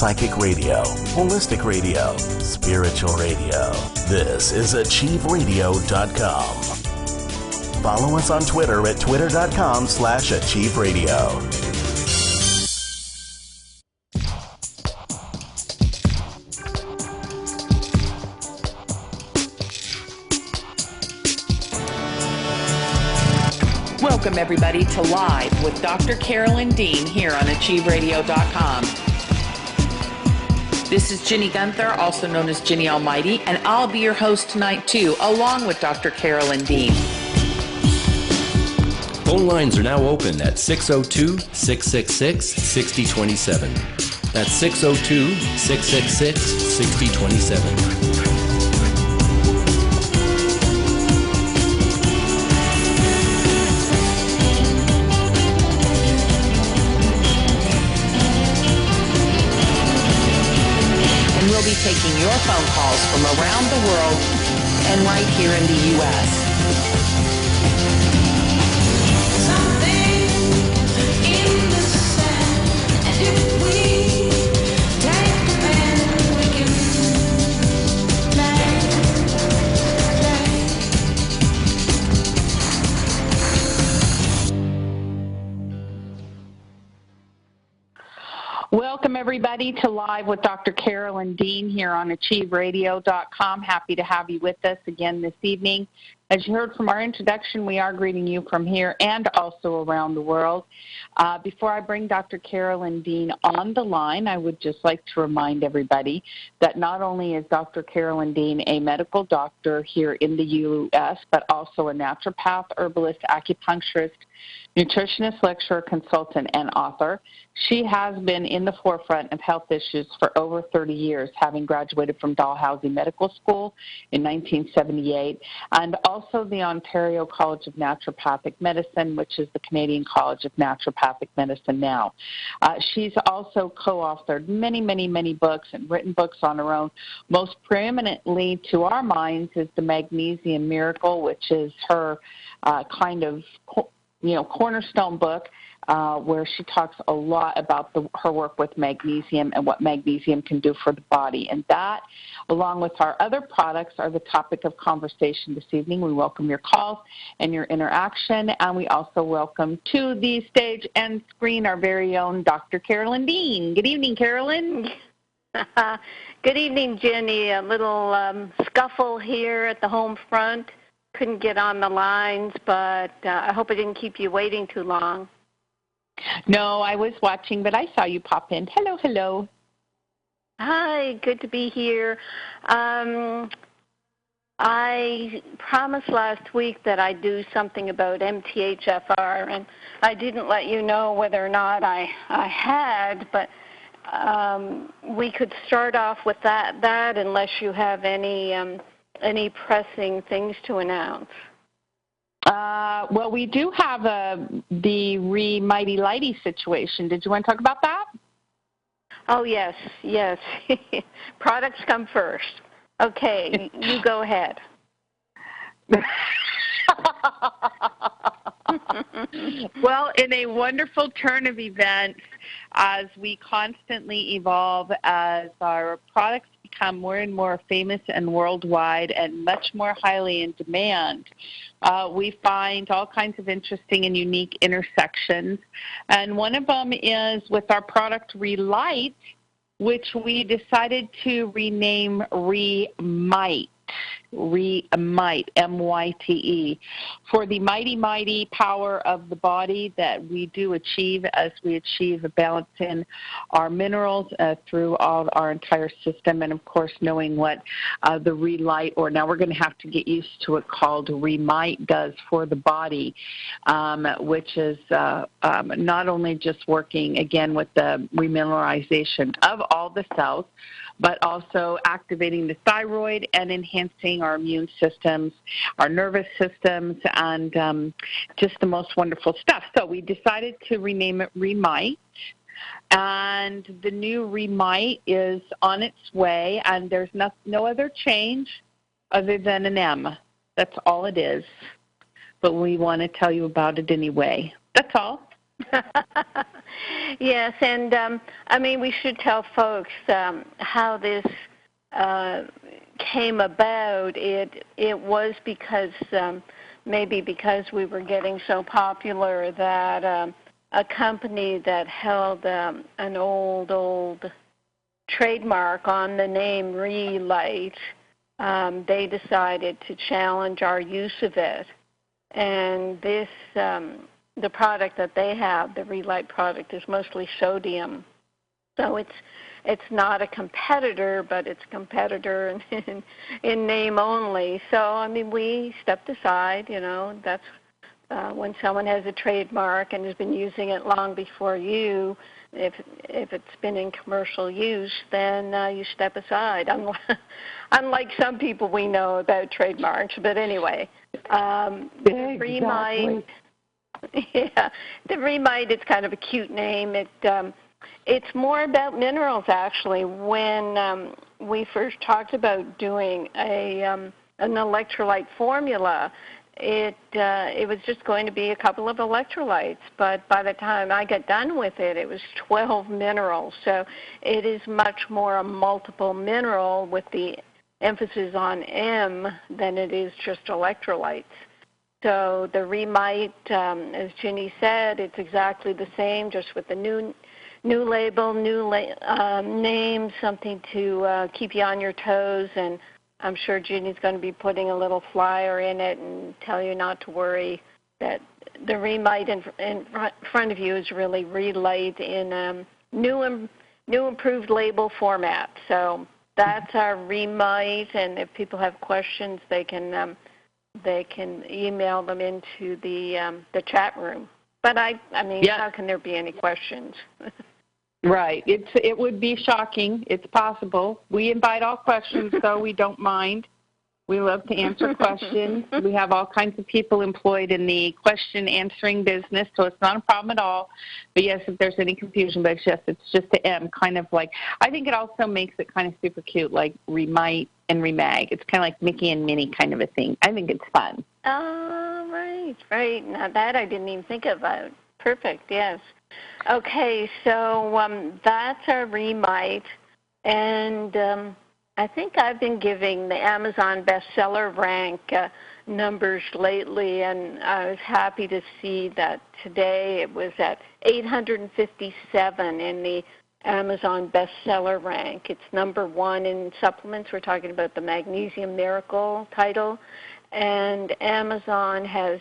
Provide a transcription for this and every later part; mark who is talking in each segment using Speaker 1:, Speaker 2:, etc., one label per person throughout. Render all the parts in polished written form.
Speaker 1: psychic radio, holistic radio, spiritual radio. This is achieveradio.com. Follow us on Twitter at twitter.com/achieveradio.
Speaker 2: Welcome, everybody, to Live with Dr. Carolyn Dean here on achieveradio.com. This is Ginney Gunther, also known as Ginney Almighty, and I'll be your host tonight, too, along with Dr. Carolyn Dean.
Speaker 3: Phone lines are now open at 602-666-6027. That's 602-666-6027.
Speaker 2: We'll be taking your phone calls from around the world and right here in the U.S. Welcome, everybody, to Live with Dr. Carolyn Dean here on achieveradio.com. Happy to have you with us again this evening. As you heard from our introduction, we are greeting you from here and also around the world. Before I bring Dr. Carolyn Dean on the line, I would just like to remind everybody that not only is Dr. Carolyn Dean a medical doctor here in the U.S., but also a naturopath, herbalist, acupuncturist, nutritionist, lecturer, consultant, and author. She has been in the forefront of health issues for over 30 years, having graduated from Dalhousie Medical School in 1978, and also the Ontario College of Naturopathic Medicine, which is the Canadian College of Naturopathic Medicine now. She's also co-authored many, many, many books and written books on her own. Most preeminently to our minds is the Magnesium Miracle, which is her cornerstone book, where she talks a lot about her work with magnesium and what magnesium can do for the body. And that, along with our other products, are the topic of conversation this evening. We welcome your calls and your interaction, and we also welcome to the stage and screen our very own Dr. Carolyn Dean. Good evening, Carolyn.
Speaker 4: Good evening, Ginney. A little scuffle here at the home front. Couldn't get on the lines, but I hope I didn't keep you waiting too long.
Speaker 2: No, I was watching, but I saw you pop in. Hello, hello.
Speaker 4: Hi, good to be here. I promised last week that I'd do something about MTHFR, and I didn't let you know whether or not I had, but we could start off with that unless you have any pressing things to announce.
Speaker 2: Well, we do have the Mighty Lighty situation. Did you want to talk about that?
Speaker 4: Oh, yes. Products come first. Okay, you go ahead.
Speaker 2: Well, in a wonderful turn of events, as we constantly evolve, as our products become more and more famous and worldwide and much more highly in demand, we find all kinds of interesting and unique intersections. And one of them is with our product Relight, which we decided to rename Remite. Remite, M-Y-T-E, for the mighty power of the body that we do achieve as we achieve a balance in our minerals throughout our entire system, and of course knowing what the Relight, or now we're going to have to get used to it, called Remite, does for the body, which is not only just working again with the remineralization of all the cells, but also activating the thyroid and enhancing our immune systems, our nervous systems, and just the most wonderful stuff. So we decided to rename it Remite, and the new Remite is on its way, and there's no other change other than an M. That's all it is, but we want to tell you about it anyway. That's all.
Speaker 4: Yes, and I mean, we should tell folks how this came about. It was because maybe because we were getting so popular that a company that held an old trademark on the name Relight, they decided to challenge our use of it. And this, the product that they have, the Relight product, is mostly sodium. So it's not a competitor, but it's a competitor in name only. So, I mean, we stepped aside, that's when someone has a trademark and has been using it long before you, if it's been in commercial use, then you step aside. Unlike some people we know about trademarks, but anyway, the Remite, the Remite, it's kind of a cute name. It's more about minerals, actually. When we first talked about doing an electrolyte formula, it was just going to be a couple of electrolytes, but by the time I got done with it, it was 12 minerals. So it is much more a multiple mineral with the emphasis on M than it is just electrolytes. So the Remite, as Ginney said, it's exactly the same, just with the new label, name, something to keep you on your toes. And I'm sure Ginney's going to be putting a little flyer in it and tell you not to worry, that the Remite in front of you is really Relight in new improved label format. So that's our Remite, and if people have questions, they can email them into the chat room. But I mean, How can there be any questions?
Speaker 2: Right. It would be shocking. It's possible. We invite all questions, though. We don't mind. We love to answer questions. We have all kinds of people employed in the question-answering business, so it's not a problem at all. But, yes, if there's any confusion, but it's just an M, kind of like, I think it also makes it kind of super cute, like Remite and Remag. It's kind of like Mickey and Minnie kind of a thing. I think it's fun.
Speaker 4: Oh, right. Now that I didn't even think about. Perfect, yes. Okay, so that's our Remite, and I think I've been giving the Amazon bestseller rank numbers lately, and I was happy to see that today it was at 857 in the Amazon bestseller rank. It's number one in supplements. We're talking about the Magnesium Miracle title, and Amazon has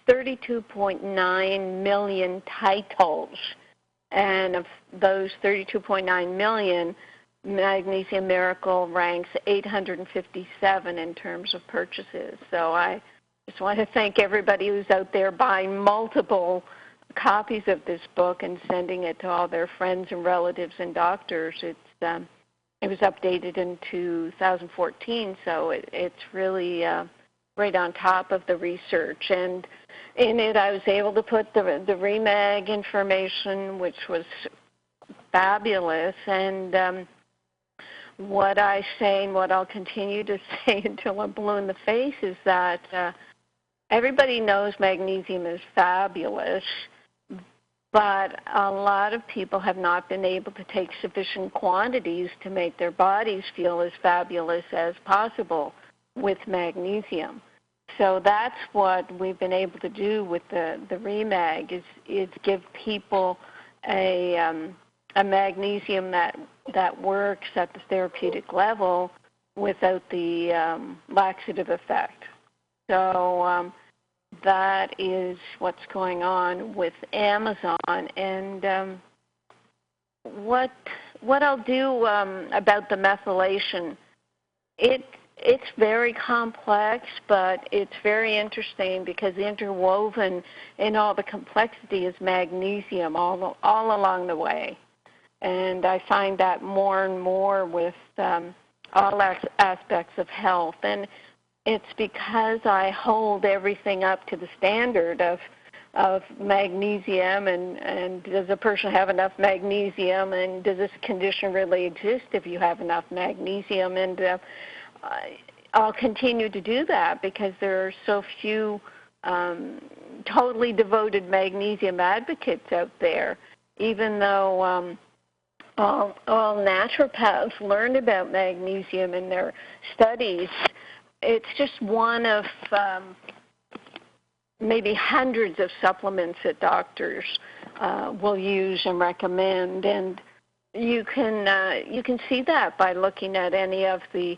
Speaker 4: 32.9 million titles, and of those 32.9 million, Magnesium Miracle ranks 857 in terms of purchases. So I just want to thank everybody who's out there buying multiple copies of this book and sending it to all their friends and relatives and doctors. It was updated in 2014, so it's really right on top of the research. And in it, I was able to put the Remag information, which was fabulous. And what I say and what I'll continue to say until I'm blue in the face is that everybody knows magnesium is fabulous, but a lot of people have not been able to take sufficient quantities to make their bodies feel as fabulous as possible with magnesium. So that's what we've been able to do with the Remag is give people a magnesium that works at the therapeutic level without the laxative effect. So that is what's going on with Amazon. And what I'll do about the methylation, it's very complex, but it's very interesting because interwoven in all the complexity is magnesium all along the way. And I find that more and more with all aspects of health. And it's because I hold everything up to the standard of magnesium and does a person have enough magnesium, and does this condition really exist if you have enough magnesium? And I'll continue to do that because there are so few totally devoted magnesium advocates out there, even though all naturopaths learned about magnesium in their studies. It's just one of maybe hundreds of supplements that doctors will use and recommend, and you can see that by looking at any of the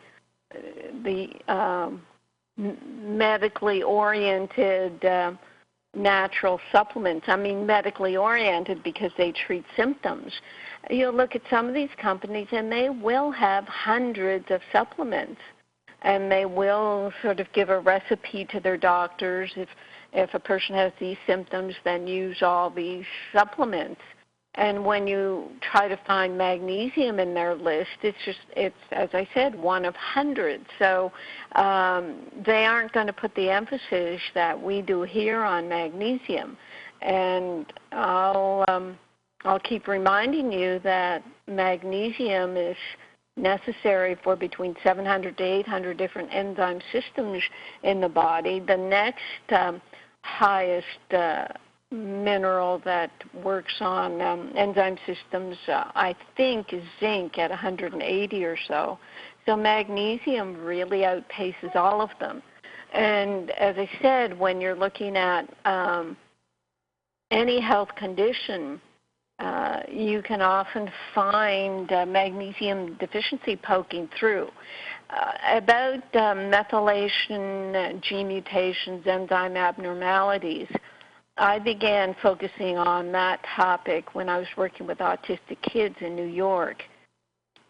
Speaker 4: medically oriented natural supplements. I mean medically oriented because they treat symptoms. You'll look at some of these companies and they will have hundreds of supplements, and they will sort of give a recipe to their doctors. If a person has these symptoms, then use all these supplements. And when you try to find magnesium in their list, it's as I said, one of hundreds. So they aren't going to put the emphasis that we do here on magnesium. And I'll keep reminding you that magnesium is necessary for between 700 to 800 different enzyme systems in the body. The next highest mineral that works on enzyme systems, I think, is zinc at 180 or so. So magnesium really outpaces all of them. And as I said, when you're looking at any health condition, you can often find magnesium deficiency poking through. About methylation, gene mutations, enzyme abnormalities, I began focusing on that topic when I was working with autistic kids in New York.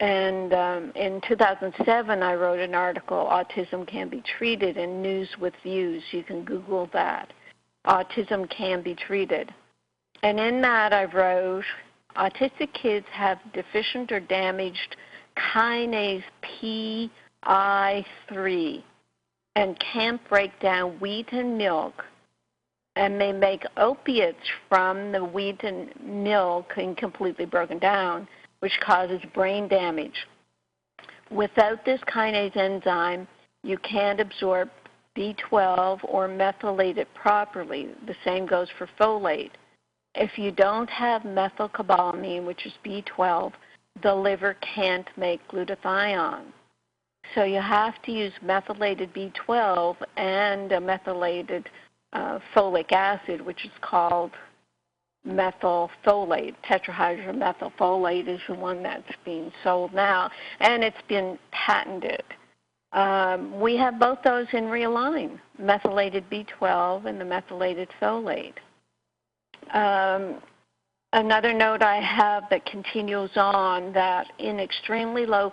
Speaker 4: And in 2007, I wrote an article, Autism Can Be Treated, in News with Views. You can Google that. Autism Can Be Treated. And in that I wrote, autistic kids have deficient or damaged kinase PI3 and can't break down wheat and milk, and they make opiates from the wheat and milk incompletely broken down, which causes brain damage. Without this kinase enzyme, you can't absorb B12 or methylate it properly. The same goes for folate. If you don't have methylcobalamin, which is B12, the liver can't make glutathione. So you have to use methylated B12 and a methylated folic acid, which is called methylfolate. Tetrahydromethylfolate is the one that's being sold now, and it's been patented. We have both those in Realign, methylated B12 and the methylated folate. Another note I have that continues on, that in extremely low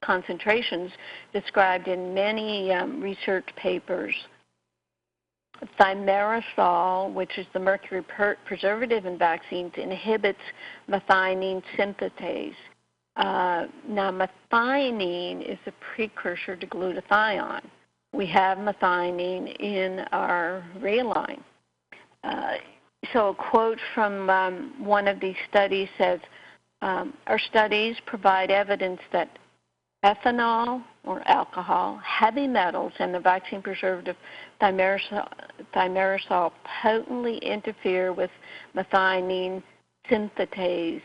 Speaker 4: concentrations described in many research papers, thimerosal, which is the mercury preservative in vaccines, inhibits methionine synthetase. Now, methionine is a precursor to glutathione. We have methionine in our Realign. So a quote from one of these studies says, our studies provide evidence that ethanol or alcohol, heavy metals, and the vaccine preservative thimerosal potently interfere with methionine synthetase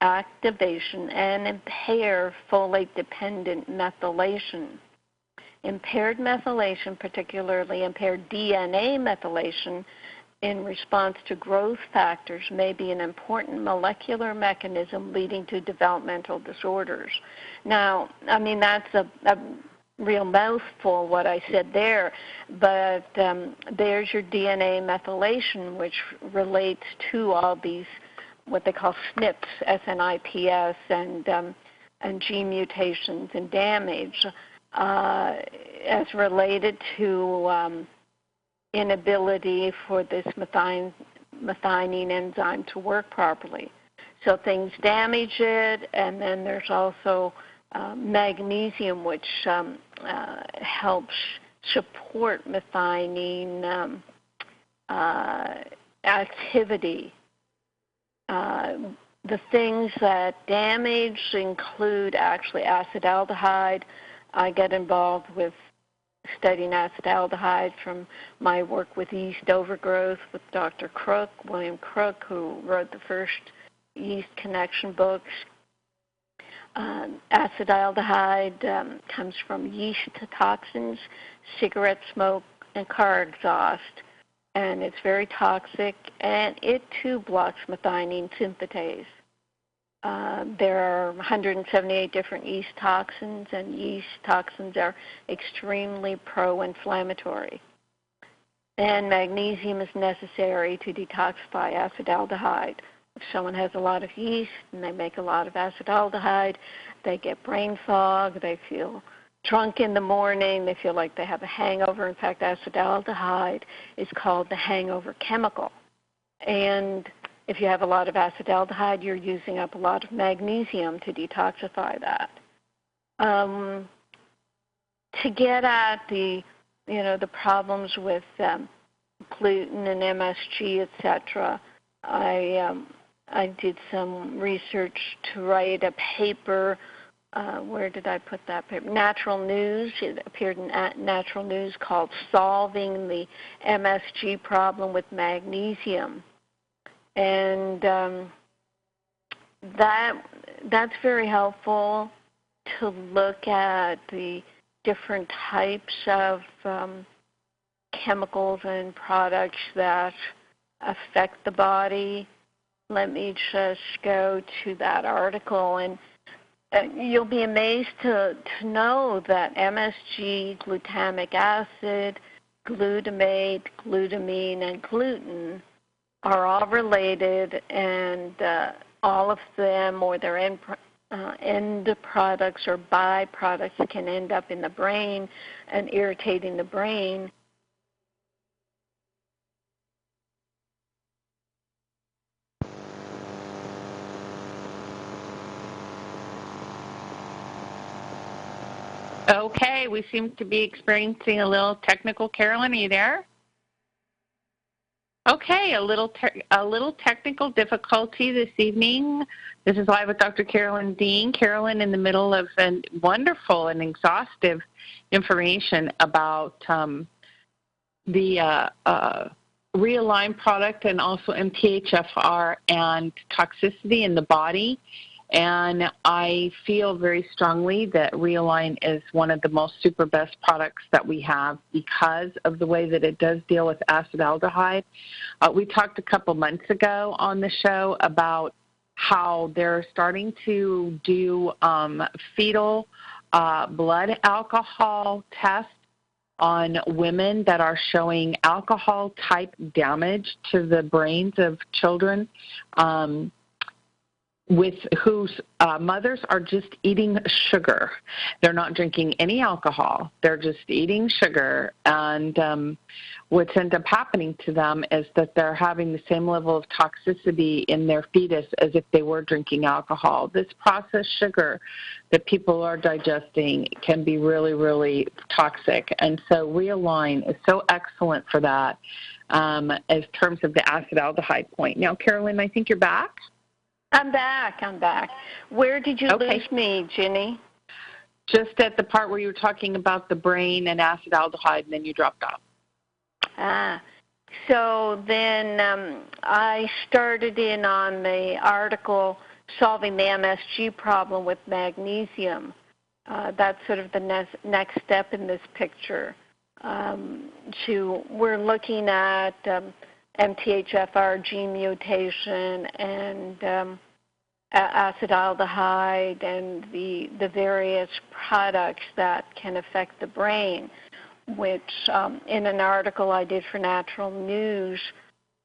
Speaker 4: activation and impair folate-dependent methylation. Impaired methylation, particularly impaired DNA methylation, in response to growth factors may be an important molecular mechanism leading to developmental disorders. Now, I mean, that's a real mouthful what I said there, but there's your DNA methylation, which relates to all these what they call SNPs, SNIPS, and gene mutations and damage as related to inability for this methionine enzyme to work properly. So things damage it, and then there's also magnesium, which helps support methionine activity. The things that damage include actually acetaldehyde. I get involved with studying acetaldehyde from my work with yeast overgrowth with Dr. Crook, William Crook, who wrote the first yeast connection books. Acetaldehyde comes from yeast toxins, cigarette smoke, and car exhaust, and it's very toxic, and it too blocks methionine synthetase. There are 178 different yeast toxins, and yeast toxins are extremely pro-inflammatory. And magnesium is necessary to detoxify acetaldehyde. If someone has a lot of yeast and they make a lot of acetaldehyde, they get brain fog, they feel drunk in the morning, they feel like they have a hangover. In fact, acetaldehyde is called the hangover chemical. And if you have a lot of acetaldehyde, you're using up a lot of magnesium to detoxify that. To get at the problems with gluten and MSG, etc., I did some research to write a paper. Where did I put that paper? Natural News. It appeared in Natural News called Solving the MSG Problem with Magnesium. And that's very helpful to look at the different types of chemicals and products that affect the body. Let me just go to that article, and you'll be amazed to know that MSG, glutamic acid, glutamate, glutamine, and gluten are all related, and all of them or their end products or byproducts can end up in the brain and irritating the brain.
Speaker 2: Okay, we seem to be experiencing a little technical. Carolyn, are you there? Okay, a little technical difficulty this evening. This is Live with Dr. Carolyn Dean. Carolyn in the middle of wonderful and exhaustive information about the Realign product and also MTHFR and toxicity in the body. And I feel very strongly that Realign is one of the most super best products that we have because of the way that it does deal with acetaldehyde. We talked a couple months ago on the show about how they're starting to do fetal blood alcohol tests on women that are showing alcohol-type damage to the brains of children, with whose mothers are just eating sugar. They're not drinking any alcohol. They're just eating sugar. And what's ended up happening to them is that they're having the same level of toxicity in their fetus as if they were drinking alcohol. This processed sugar that people are digesting can be really, really toxic. And so Realign is so excellent for that as terms of the acetaldehyde point. Now, Carolyn, I think you're back.
Speaker 4: I'm back. Where did you lose me, Ginney?
Speaker 2: Just at the part where you were talking about the brain and acetaldehyde, and then you dropped off.
Speaker 4: So then I started in on the article Solving the MSG Problem with Magnesium. That's sort of the next step in this picture. We're looking at MTHFR gene mutation and acetaldehyde and the various products that can affect the brain, which in an article I did for Natural News,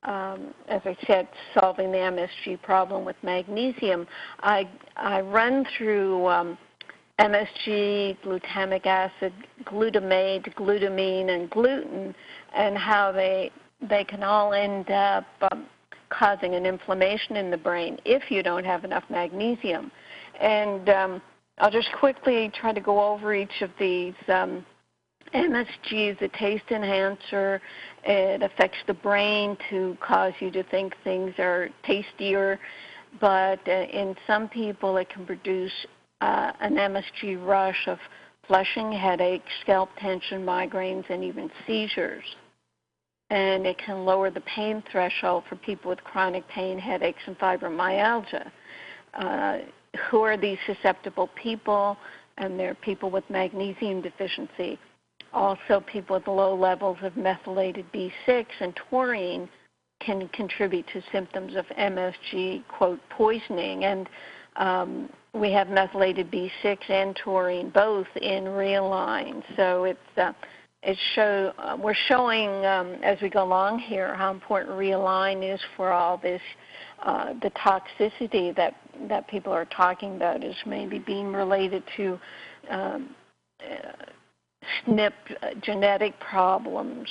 Speaker 4: as I said, Solving the MSG Problem with Magnesium, I run through MSG, glutamic acid, glutamate, glutamine, and gluten, and how they can all end up causing an inflammation in the brain if you don't have enough magnesium. And I'll just quickly try to go over each of these. MSG is a taste enhancer. It affects the brain to cause you to think things are tastier, but in some people it can produce an MSG rush of flushing, headaches, scalp tension, migraines, and even seizures. And it can lower the pain threshold for people with chronic pain, headaches, and fibromyalgia. Who are these susceptible people? And they're people with magnesium deficiency. Also, people with low levels of methylated B6 and taurine can contribute to symptoms of MSG, quote, poisoning. And we have methylated B6 and taurine both in Realign. So we're showing as we go along here how important Realign is for all this, the toxicity that people are talking about is maybe being related to SNP genetic problems.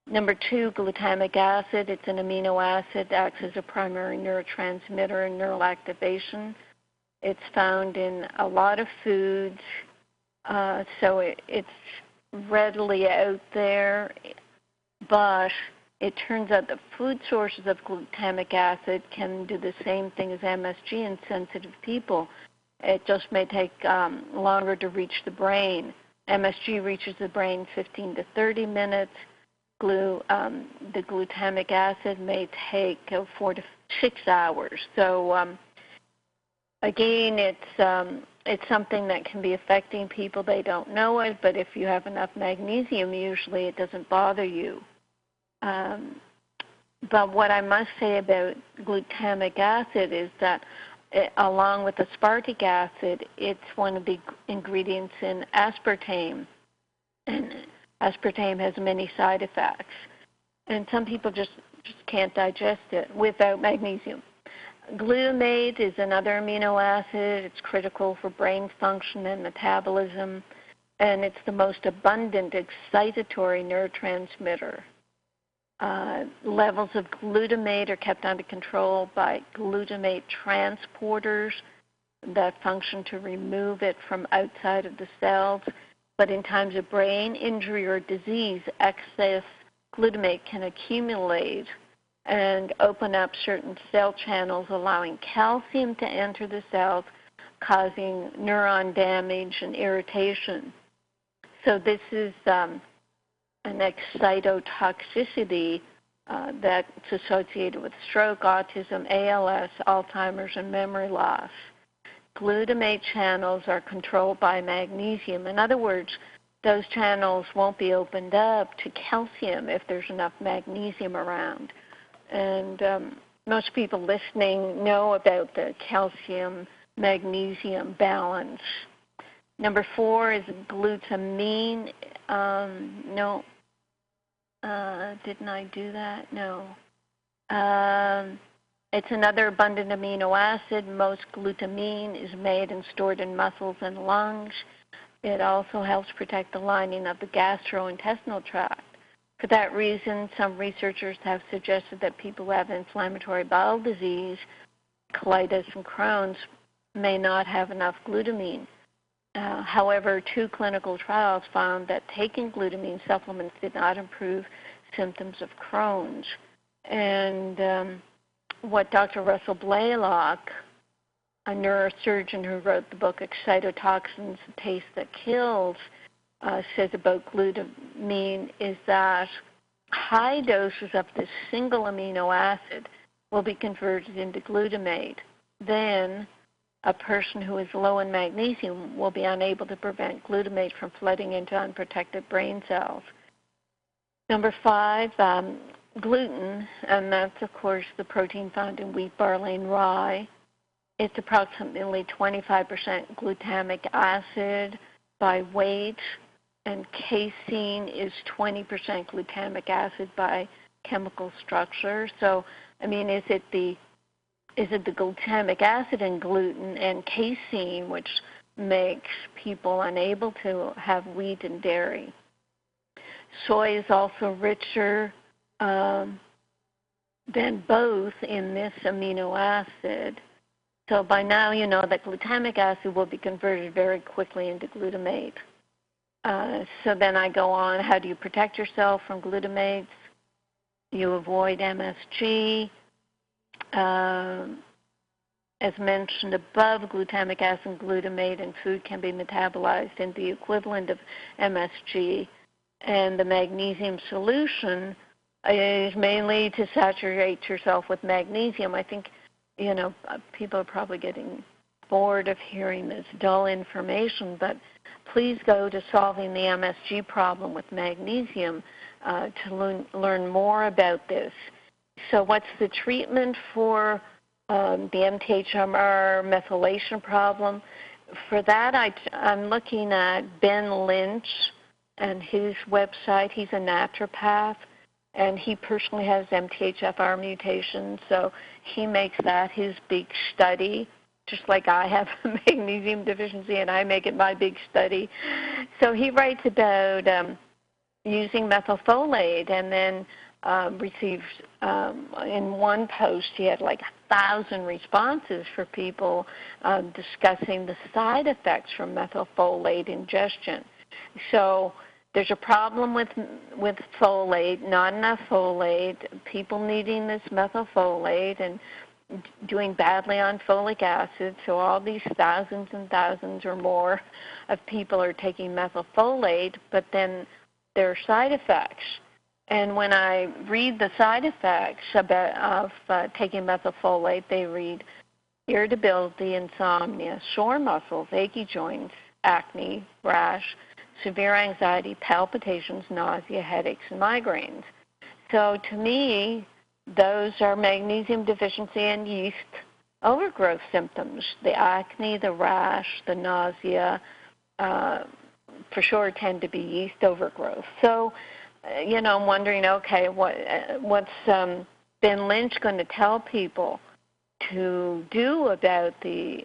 Speaker 4: Number 2, glutamic acid. It's an amino acid, acts as a primary neurotransmitter in neural activation. It's found in a lot of foods, so it's readily out there, but it turns out that food sources of glutamic acid can do the same thing as MSG in sensitive people. It just may take longer to reach the brain. MSG reaches the brain 15 to 30 minutes. The glutamic acid may take 4 to 6 hours. So again, it's something that can be affecting people. They don't know it, but if you have enough magnesium, usually it doesn't bother you. But what I must say about glutamic acid is that along with aspartic acid, it's one of the ingredients in aspartame. And aspartame has many side effects. And some people just can't digest it without magnesium. Glutamate is another amino acid. It's critical for brain function and metabolism, and it's the most abundant excitatory neurotransmitter. Levels of glutamate are kept under control by glutamate transporters that function to remove it from outside of the cells. But in times of brain injury or disease, excess glutamate can accumulate and open up certain cell channels, allowing calcium to enter the cells, causing neuron damage and irritation. So this is an excitotoxicity that's associated with stroke, autism, ALS, Alzheimer's, and memory loss. Glutamate channels are controlled by magnesium. In other words, those channels won't be opened up to calcium if there's enough magnesium around. And most people listening know about the calcium-magnesium balance. Number 4 is glutamine. Didn't I do that? No. It's another abundant amino acid. Most glutamine is made and stored in muscles and lungs. It also helps protect the lining of the gastrointestinal tract. For that reason, some researchers have suggested that people who have inflammatory bowel disease, colitis, and Crohn's may not have enough glutamine. However, 2 clinical trials found that taking glutamine supplements did not improve symptoms of Crohn's. And what Dr. Russell Blaylock, a neurosurgeon who wrote the book Excitotoxins, The Taste That Kills, says about glutamine is that high doses of this single amino acid will be converted into glutamate. Then a person who is low in magnesium will be unable to prevent glutamate from flooding into unprotected brain cells. Number 5, gluten, and that's, of course, the protein found in wheat, barley, and rye. It's approximately 25% glutamic acid by weight, and casein is 20% glutamic acid by chemical structure. So, I mean, is it the glutamic acid in gluten and casein which makes people unable to have wheat and dairy? Soy is also richer than both in this amino acid. So by now you know that glutamic acid will be converted very quickly into glutamate. So then I go on, how do you protect yourself from glutamates? You avoid MSG. as mentioned above, glutamic acid and glutamate in food can be metabolized into the equivalent of MSG, and the magnesium solution is mainly to saturate yourself with magnesium. I think, people are probably getting bored of hearing this dull information, but please go to Solving the MSG Problem with Magnesium to learn more about this. So what's the treatment for the MTHFR methylation problem? For that, I'm looking at Ben Lynch and his website. He's a naturopath, and he personally has MTHFR mutations, so he makes that his big study, just like I have a magnesium deficiency, and I make it my big study. So he writes about using methylfolate, and then received, in one post, he had like 1,000 responses for people discussing the side effects from methylfolate ingestion. So there's a problem with folate, not enough folate, people needing this methylfolate and doing badly on folic acid. So all these thousands and thousands or more of people are taking methylfolate, but then there are side effects. And when I read the side effects of taking methylfolate, they read irritability, insomnia, sore muscles, achy joints, acne, rash, severe anxiety, palpitations, nausea, headaches, and migraines. So to me, those are magnesium deficiency and yeast overgrowth symptoms. The acne, the rash, the nausea, for sure tend to be yeast overgrowth. So, I'm wondering, okay, what's Ben Lynch going to tell people to do about the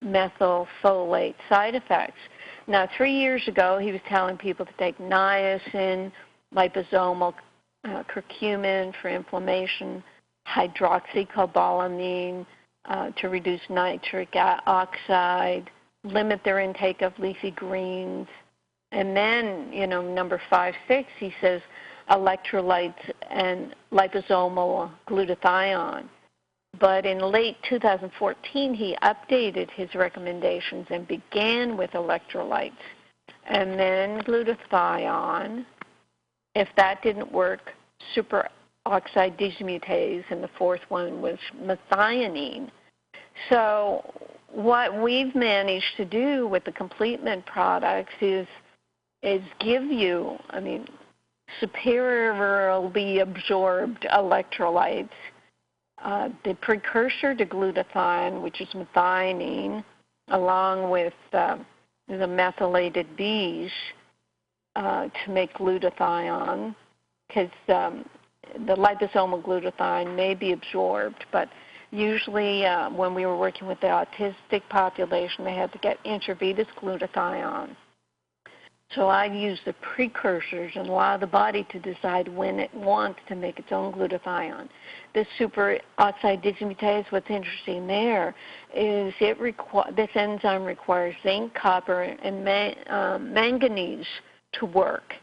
Speaker 4: methylfolate side effects? Now, 3 years ago, he was telling people to take niacin, liposomal curcumin for inflammation, hydroxycobalamin to reduce nitric oxide, limit their intake of leafy greens. And then, number 5, 6, he says electrolytes and liposomal glutathione. But in late 2014, he updated his recommendations and began with electrolytes and then glutathione. If that didn't work, superoxide dismutase, and the fourth one was methionine. So what we've managed to do with the Complement products is give you, superiorly absorbed electrolytes, the precursor to glutathione, which is methionine, along with the methylated Bs to make glutathione, because the liposomal glutathione may be absorbed, but usually when we were working with the autistic population, they had to get intravenous glutathione. So I use the precursors and allow the body to decide when it wants to make its own glutathione. This superoxide dismutase, what's interesting there is this enzyme requires zinc, copper, and manganese to work.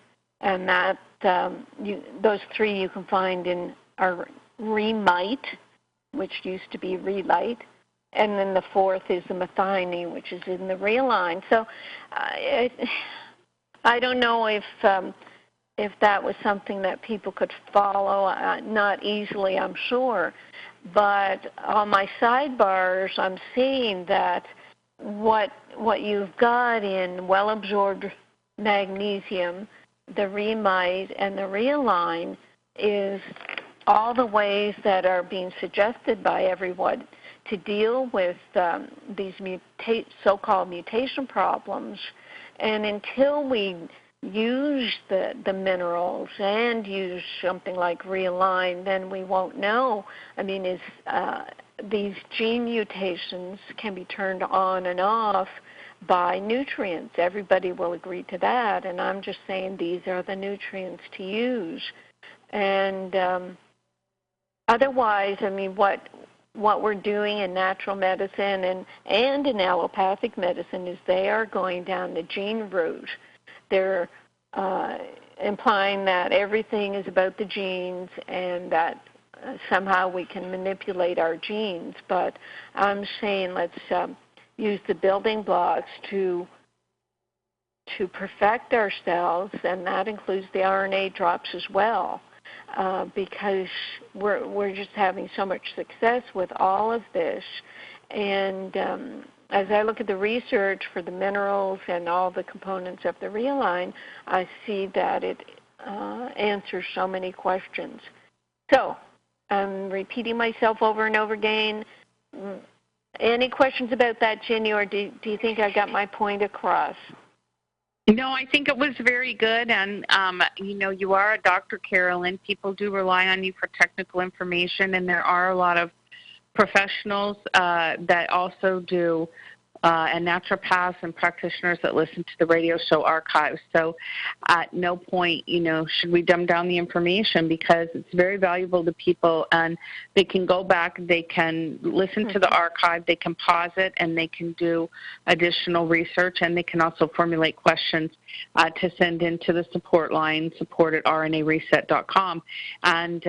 Speaker 4: And that those three you can find in our Remite, which used to be Relight. And then the fourth is the methionine, which is in the Realign. So I don't know if that was something that people could follow, not easily, I'm sure. But on my sidebars, I'm seeing that what you've got in well-absorbed magnesium, the Remite, and the Realign is all the ways that are being suggested by everyone to deal with these so-called mutation problems. And until we use the minerals and use something like Realign, then we won't know. These gene mutations can be turned on and off by nutrients. Everybody will agree to that, and I'm just saying these are the nutrients to use. And otherwise, what we're doing in natural medicine and in allopathic medicine is they are going down the gene route. They're implying that everything is about the genes and that somehow we can manipulate our genes. But I'm saying let's use the building blocks to perfect ourselves, and that includes the RNA drops as well, because we're just having so much success with all of this. And as I look at the research for the minerals and all the components of the Realign, I see that it answers so many questions. So I'm repeating myself over and over again. Any questions about that, Ginney, or do you think I got my point across?
Speaker 2: No, I think it was very good, and, you are a doctor, Carolyn. People do rely on you for technical information, and there are a lot of professionals that also do, and naturopaths and practitioners that listen to the radio show archives. So at no point, should we dumb down the information, because it's very valuable to people, and they can go back, they can listen to the archive, they can pause it, and they can do additional research, and they can also formulate questions to send into the support line, support@rnareset.com, and,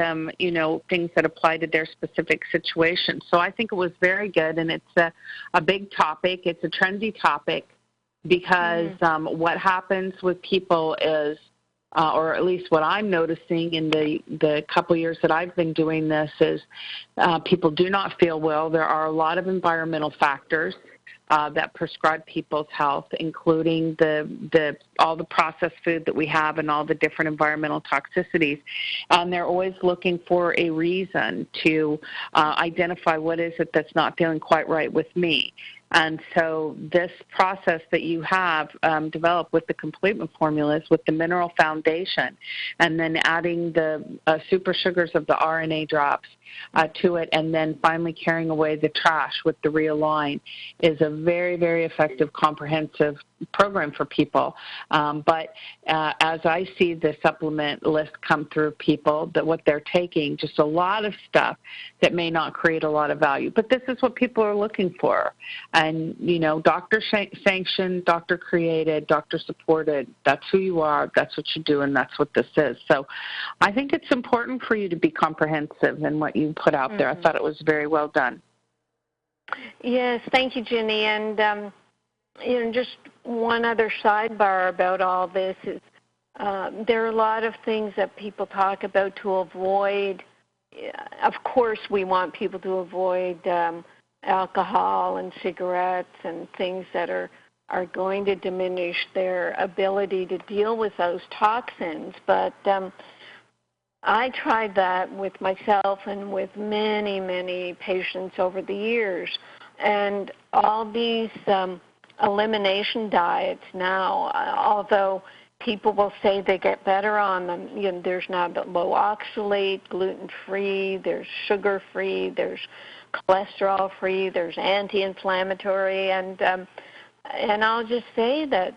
Speaker 2: things that apply to their specific situation. So I think it was very good, and it's a big topic. It's a trendy topic, because what happens with people is, or at least what I'm noticing in the couple years that I've been doing this, is people do not feel well. There are a lot of environmental factors that prescribe people's health, including all the processed food that we have and all the different environmental toxicities. And they're always looking for a reason to identify what is it that's not feeling quite right with me. And so this process that you have developed with the complement formulas, with the mineral foundation, and then adding the super sugars of the RNA drops to it, and then finally carrying away the trash with the Realign, is a very, very effective, comprehensive program for people. But as I see the supplement list come through people, that what they're taking, just a lot of stuff that may not create a lot of value. But this is what people are looking for. And, doctor sanctioned, doctor created, doctor supported. That's who you are. That's what you do, and that's what this is. So I think it's important for you to be comprehensive in what you put out there. I thought it was very well done.
Speaker 4: Yes, thank you, Ginney. And, just one other sidebar about all this is there are a lot of things that people talk about to avoid. Of course, we want people to avoid alcohol and cigarettes and things that are going to diminish their ability to deal with those toxins. But I tried that with myself and with many, many patients over the years. And all these elimination diets now, although people will say they get better on them, there's now the low oxalate, gluten-free, there's sugar-free, there's cholesterol-free, there's anti-inflammatory, and I'll just say that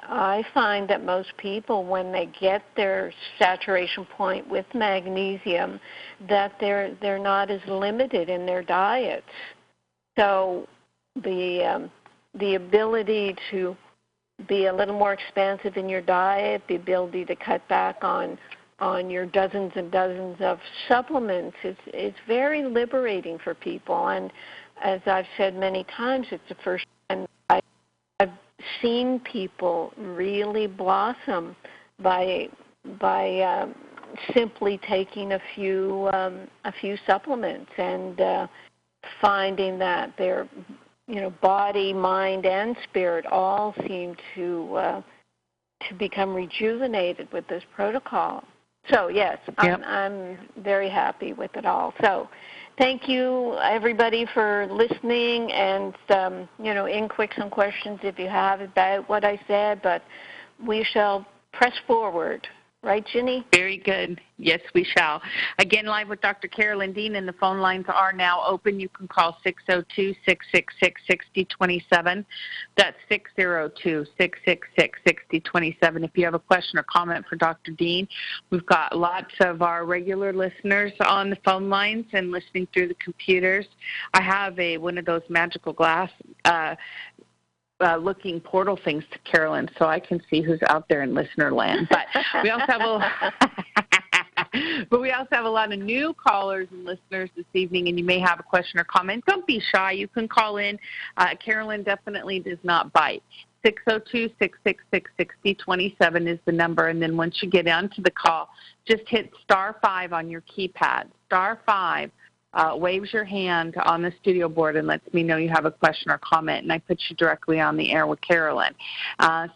Speaker 4: I find that most people, when they get their saturation point with magnesium, that they're not as limited in their diets. So the ability to be a little more expansive in your diet, the ability to cut back on your dozens and dozens of supplements is very liberating for people. And as I've said many times, it's the first time I've seen people really blossom by simply taking a few supplements and finding that their body, mind, and spirit all seem to become rejuvenated with this protocol. So yes,
Speaker 2: yep.
Speaker 4: I'm very happy with it all. So thank you, everybody, for listening, and in quick some questions if you have about what I said, but we shall press forward. Right, Ginney?
Speaker 2: Very good. Yes, we shall. Again, live with Dr. Carolyn Dean, and the phone lines are now open. You can call 602-666-6027. That's 602-666-6027. If you have a question or comment for Dr. Dean, we've got lots of our regular listeners on the phone lines and listening through the computers. I have one of those magical glass looking portal things to Carolyn, so I can see who's out there in listener land. But we also have But we also have a lot of new callers and listeners this evening, and you may have a question or comment. Don't be shy. You can call in. Carolyn definitely does not bite. 602-666-6027 is the number, and then once you get onto the call, just hit *5 on your keypad. *5 waves your hand on the studio board and lets me know you have a question or comment, and I put you directly on the air with Carolyn.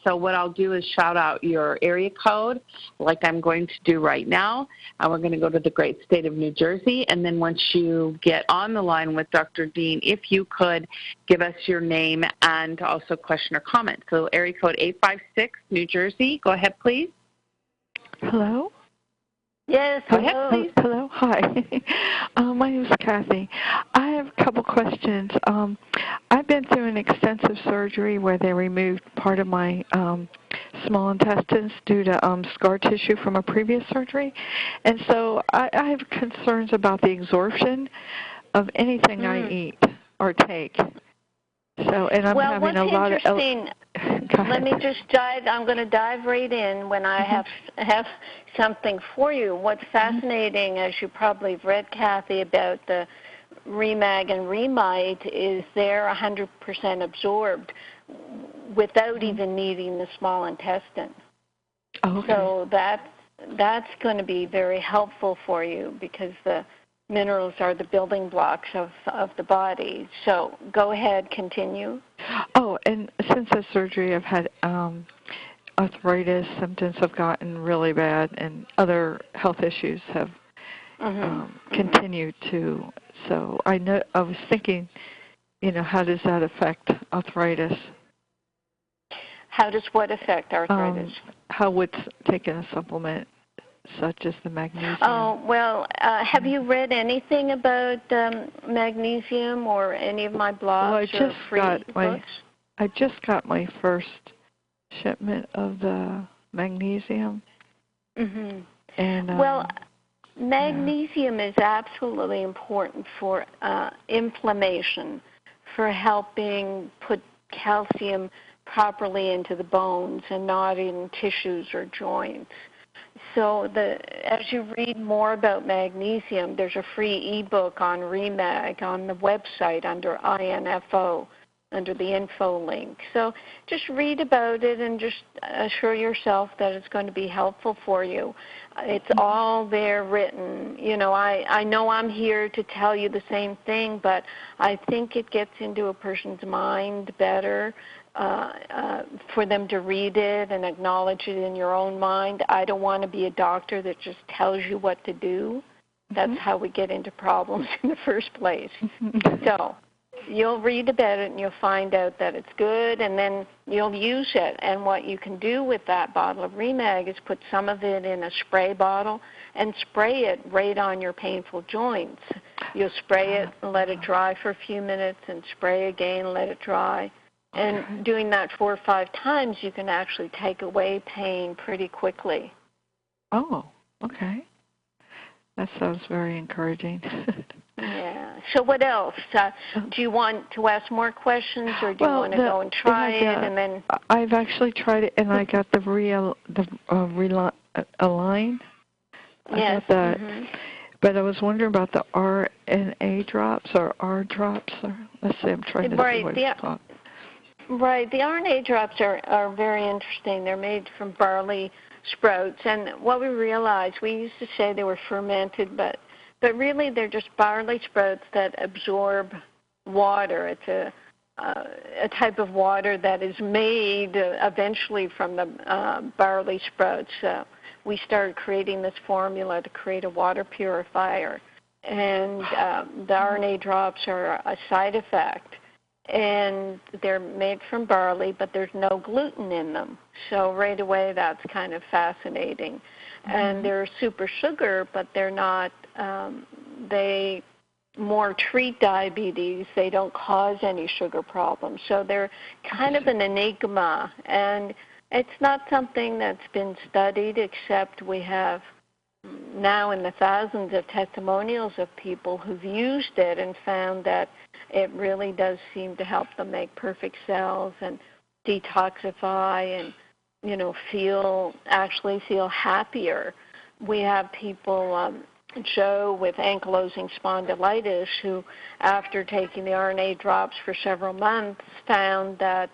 Speaker 2: So what I'll do is shout out your area code like I'm going to do right now. We're going to go to the great state of New Jersey, and then once you get on the line with Dr. Dean, if you could give us your name and also question or comment. So area code 856, New Jersey. Go ahead, please.
Speaker 5: Hello?
Speaker 2: Yes, go ahead, please.
Speaker 5: Hello, hi. My name is Kathy. I have a couple questions. I've been through an extensive surgery where they removed part of my small intestines due to scar tissue from a previous surgery. And so I have concerns about the absorption of anything I eat or take. So, and I'm having a lot of...
Speaker 4: Let me just dive. I'm going to dive right in when I have something for you. What's fascinating, as you probably have read, Kathy, about the Remag and Remite, is they're 100% absorbed without even needing the small intestine.
Speaker 5: Okay.
Speaker 4: So that's going to be very helpful for you because the minerals are the building blocks of the body. So go ahead, continue.
Speaker 5: Oh, and since the surgery, I've had arthritis. Symptoms have gotten really bad, and other health issues have continued to. So I was thinking, how does that affect arthritis?
Speaker 4: How does what affect arthritis?
Speaker 5: How would taking a supplement such as the magnesium?
Speaker 4: Oh, well, have you read anything about magnesium or any of my blogs or free books?
Speaker 5: I just got my first shipment of the magnesium.
Speaker 4: Mm-hmm.
Speaker 5: And
Speaker 4: magnesium is absolutely important for inflammation, for helping put calcium properly into the bones and not in tissues or joints. So as you read more about magnesium, there's a free ebook on Remag on the website under INFO, under the info link. So just read about it and just assure yourself that it's going to be helpful for you. It's all there written. I know I'm here to tell you the same thing, but I think it gets into a person's mind better for them to read it and acknowledge it in your own mind. I don't want to be a doctor that just tells you what to do. That's how we get into problems in the first place. So you'll read about it and you'll find out that it's good, and then you'll use it. And what you can do with that bottle of Remag is put some of it in a spray bottle and spray it right on your painful joints. You'll spray it and let it dry for a few minutes and spray again, let it dry. And doing that 4 or 5 times, you can actually take away pain pretty quickly.
Speaker 5: Oh, okay. That sounds very encouraging.
Speaker 4: Yeah. So what else? Do you want to ask more questions, or do you want to go and try it and then?
Speaker 5: I've actually tried it, and I got the Align.
Speaker 4: Yes.
Speaker 5: But I was wondering about the RNA drops or R drops. Or let's see, I'm trying to see what it's called.
Speaker 4: Right. The RNA drops are very interesting. They're made from barley sprouts, and what we realized, we used to say they were fermented, but really they're just barley sprouts that absorb water. It's a type of water that is made eventually from the barley sprouts. We started creating this formula to create a water purifier, and the RNA drops are a side effect. And they're made from barley, but there's no gluten in them. So right away, that's kind of fascinating. And they're super sugar, but they're not, they more treat diabetes. They don't cause any sugar problems. So they're kind of an enigma. And it's not something that's been studied, except we have now in the thousands of testimonials of people who've used it and found that it really does seem to help them make perfect cells and detoxify and, actually feel happier. we have people, Joe with ankylosing spondylitis, who after taking the RNA drops for several months found that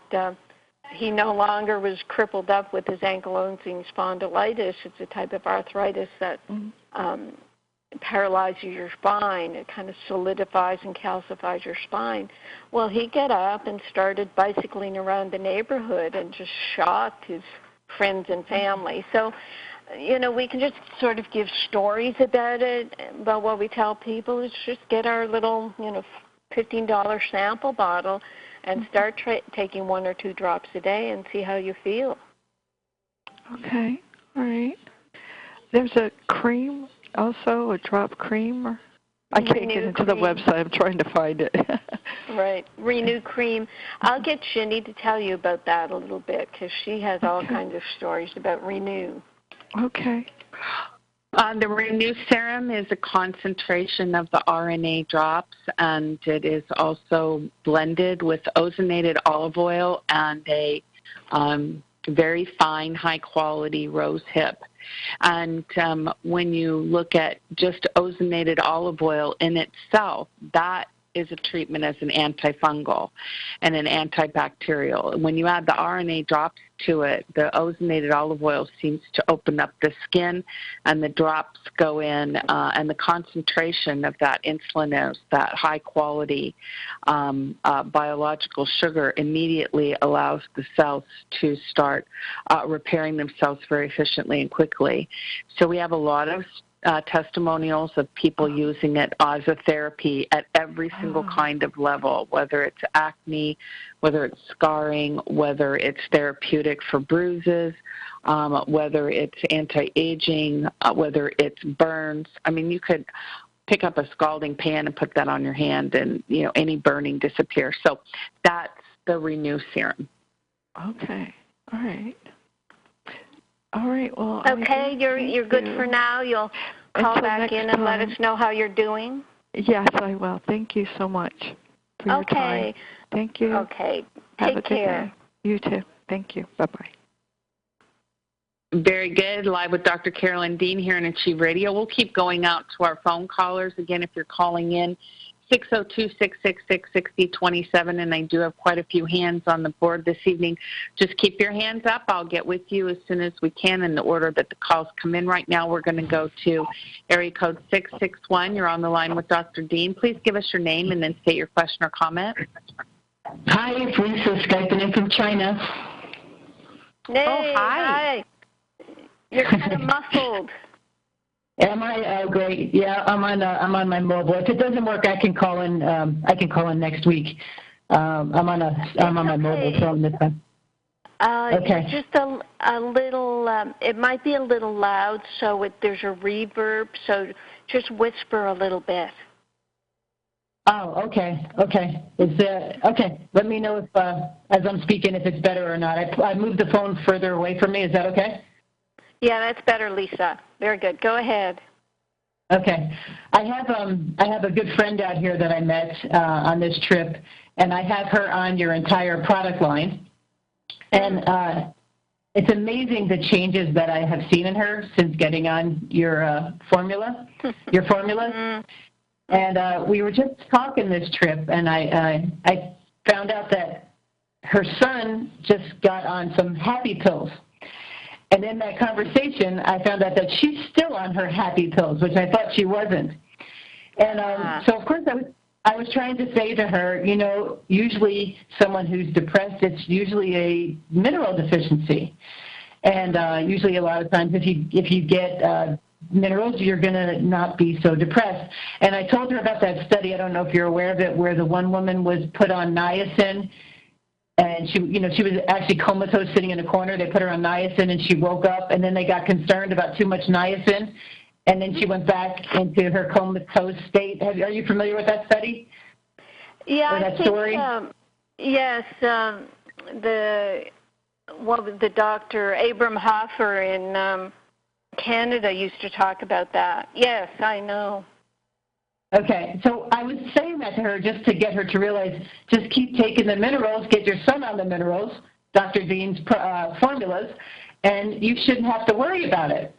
Speaker 4: he no longer was crippled up with his ankylosing spondylitis. It's a type of arthritis that paralyzes your spine. It kind of solidifies and calcifies your spine. Well, he got up and started bicycling around the neighborhood and just shocked his friends and family. So, we can just sort of give stories about it, but what we tell people is just get our little, $15 sample bottle and start taking 1 or 2 drops a day and see how you feel.
Speaker 5: Okay, all right. There's a cream also, a drop cream? Or I can't get into the website. I'm trying to find it.
Speaker 4: Right, Renew Cream. I'll get Ginney to tell you about that a little bit because she has all kinds of stories about Renew.
Speaker 5: Okay.
Speaker 2: The Renew Serum is a concentration of the RNA drops, and it is also blended with ozonated olive oil and a very fine, high-quality rose hip. And when you look at just ozonated olive oil in itself, that is a treatment as an antifungal and an antibacterial. And when you add the RNA drops to it, the ozonated olive oil seems to open up the skin, and the drops go in, and the concentration of that insulinose, that high-quality biological sugar, immediately allows the cells to start repairing themselves very efficiently and quickly. So we have a lot of testimonials of people using it as a therapy at every single kind of level, whether it's acne, whether it's scarring, whether it's therapeutic for bruises, whether it's anti-aging, whether it's burns. I mean, you could pick up a scalding pan and put that on your hand and, any burning disappears. So that's the Renew Serum.
Speaker 5: Okay. All right. All right, well.
Speaker 4: Okay, you're good for now. You'll call back in and let us know how you're doing?
Speaker 5: Yes, I will. Thank you so much for your time. Thank you.
Speaker 4: Okay.
Speaker 5: Have
Speaker 4: Take care.
Speaker 5: You too. Thank you. Bye-bye.
Speaker 2: Very good. Live with Dr. Carolyn Dean here on Achieve Radio. We'll keep going out to our phone callers. Again, if you're calling in, 602-666-6027, and I do have quite a few hands on the board this evening. Just keep your hands up. I'll get with you as soon as we can in the order that the calls come in. Right now we're going to go to area code 661. You're on the line with Dr. Dean. Please give us your name and then state your question or comment.
Speaker 6: Hi, it's Lisa, Skyping in from China.
Speaker 4: Hey, hi. You're kind of muffled.
Speaker 6: Am I? Oh, great. Yeah, I'm on my mobile. If it doesn't work, I can call in. I can call in next week. I'm on my mobile phone this time. Okay.
Speaker 4: Just a little. It might be a little loud, so there's a reverb. So just whisper a little bit.
Speaker 6: Oh, okay. Okay. Okay? Let me know if, as I'm speaking, if it's better or not. I moved the phone further away from me. Is that okay?
Speaker 4: Yeah, that's better, Lisa. Very good. Go ahead.
Speaker 6: Okay. I have a good friend out here that I met on this trip, and I have her on your entire product line. And it's amazing the changes that I have seen in her since getting on your formula, your formulas. And we were just talking this trip, and I found out that her son just got on some happy pills. And in that conversation, I found out that she's still on her happy pills, which I thought she wasn't. And so, of course, I was trying to say to her, usually someone who's depressed, it's usually a mineral deficiency. And usually a lot of times if you get minerals, you're going to not be so depressed. And I told her about that study, I don't know if you're aware of it, where the one woman was put on niacin. And she was actually comatose sitting in a corner. They put her on niacin, and she woke up, and then they got concerned about too much niacin, and then she went back into her comatose state. Are you familiar with that study?
Speaker 4: Yeah,
Speaker 6: or that story?
Speaker 4: Yes. The Dr. Abram Hoffer in Canada used to talk about that. Yes, I know.
Speaker 6: Okay, so I was saying that to her just to get her to realize, just keep taking the minerals, get your son on the minerals, Dr. Dean's formulas, and you shouldn't have to worry about it.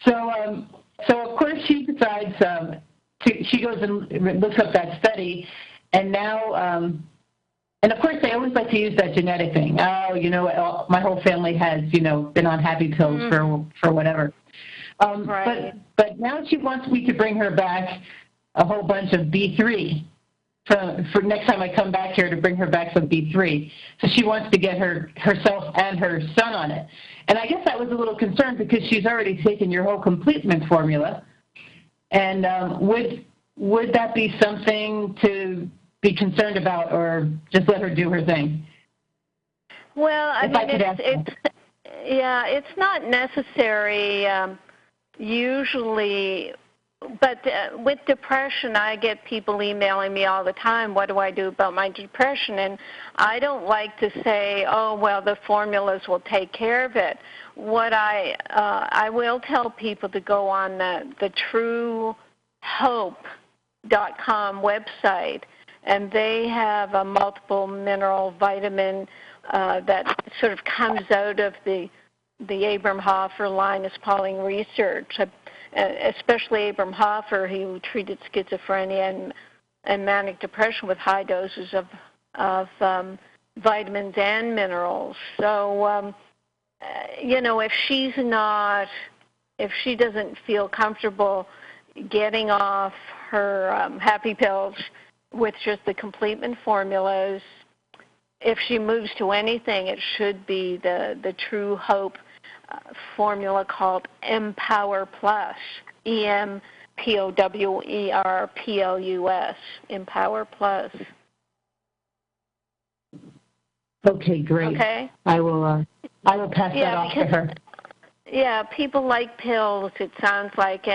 Speaker 6: So of course she decides she goes and looks up that study, and now, and of course they always like to use that genetic thing. Oh, my whole family has, been on happy pills for whatever.
Speaker 4: Right.
Speaker 6: But now she wants me to bring her back a whole bunch of B3 for next time I come back here, to bring her back some B3. So she wants to get herself and her son on it. And I guess I was a little concerned because she's already taken your whole complement formula. And would that be something to be concerned about, or just let her do her thing?
Speaker 4: Well, I mean, it's not necessary usually. But with depression, I get people emailing me all the time, what do I do about my depression? And I don't like to say, oh, well, the formulas will take care of it. What I will tell people to go on the truehope.com website, and they have a multiple mineral vitamin that sort of comes out of the Abram Hoffer Linus Pauling research, especially Abram Hoffer, who treated schizophrenia and manic depression with high doses of vitamins and minerals. So, if she doesn't feel comfortable getting off her happy pills with just the complement formulas, if she moves to anything, it should be the True Hope formula called Empower Plus, EMPOWERPLUS, Empower Plus.
Speaker 6: Okay, great.
Speaker 4: Okay.
Speaker 6: I will pass that off to her.
Speaker 4: Yeah, people like pills, it sounds like,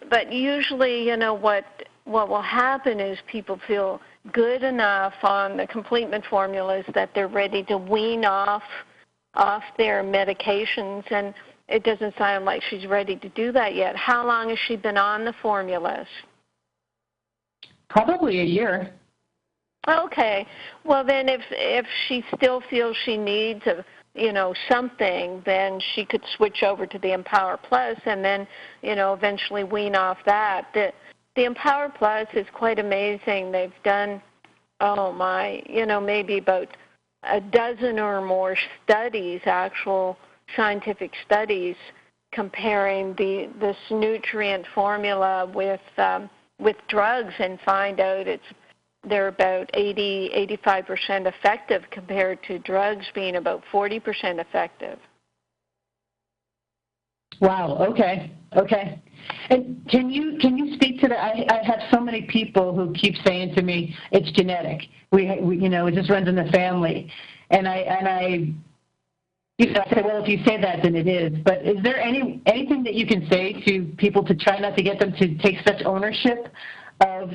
Speaker 4: but usually, what will happen is people feel good enough on the complement formulas that they're ready to wean off their medications, and it doesn't sound like she's ready to do that yet. How long has she been on the formulas?
Speaker 6: Probably a year.
Speaker 4: Okay. Well, then if she still feels she needs something, then she could switch over to the Empower Plus and then, eventually wean off that. The Empower Plus is quite amazing. They've done, maybe about a dozen or more studies, actual scientific studies, comparing this nutrient formula with drugs, and find out they're about 85% effective compared to drugs being about 40% effective.
Speaker 6: Wow. Okay. And can you speak to that? I have so many people who keep saying to me, it's genetic. We it just runs in the family. And I say, well, if you say that, then it is. But is there anything that you can say to people to try not to get them to take such ownership of,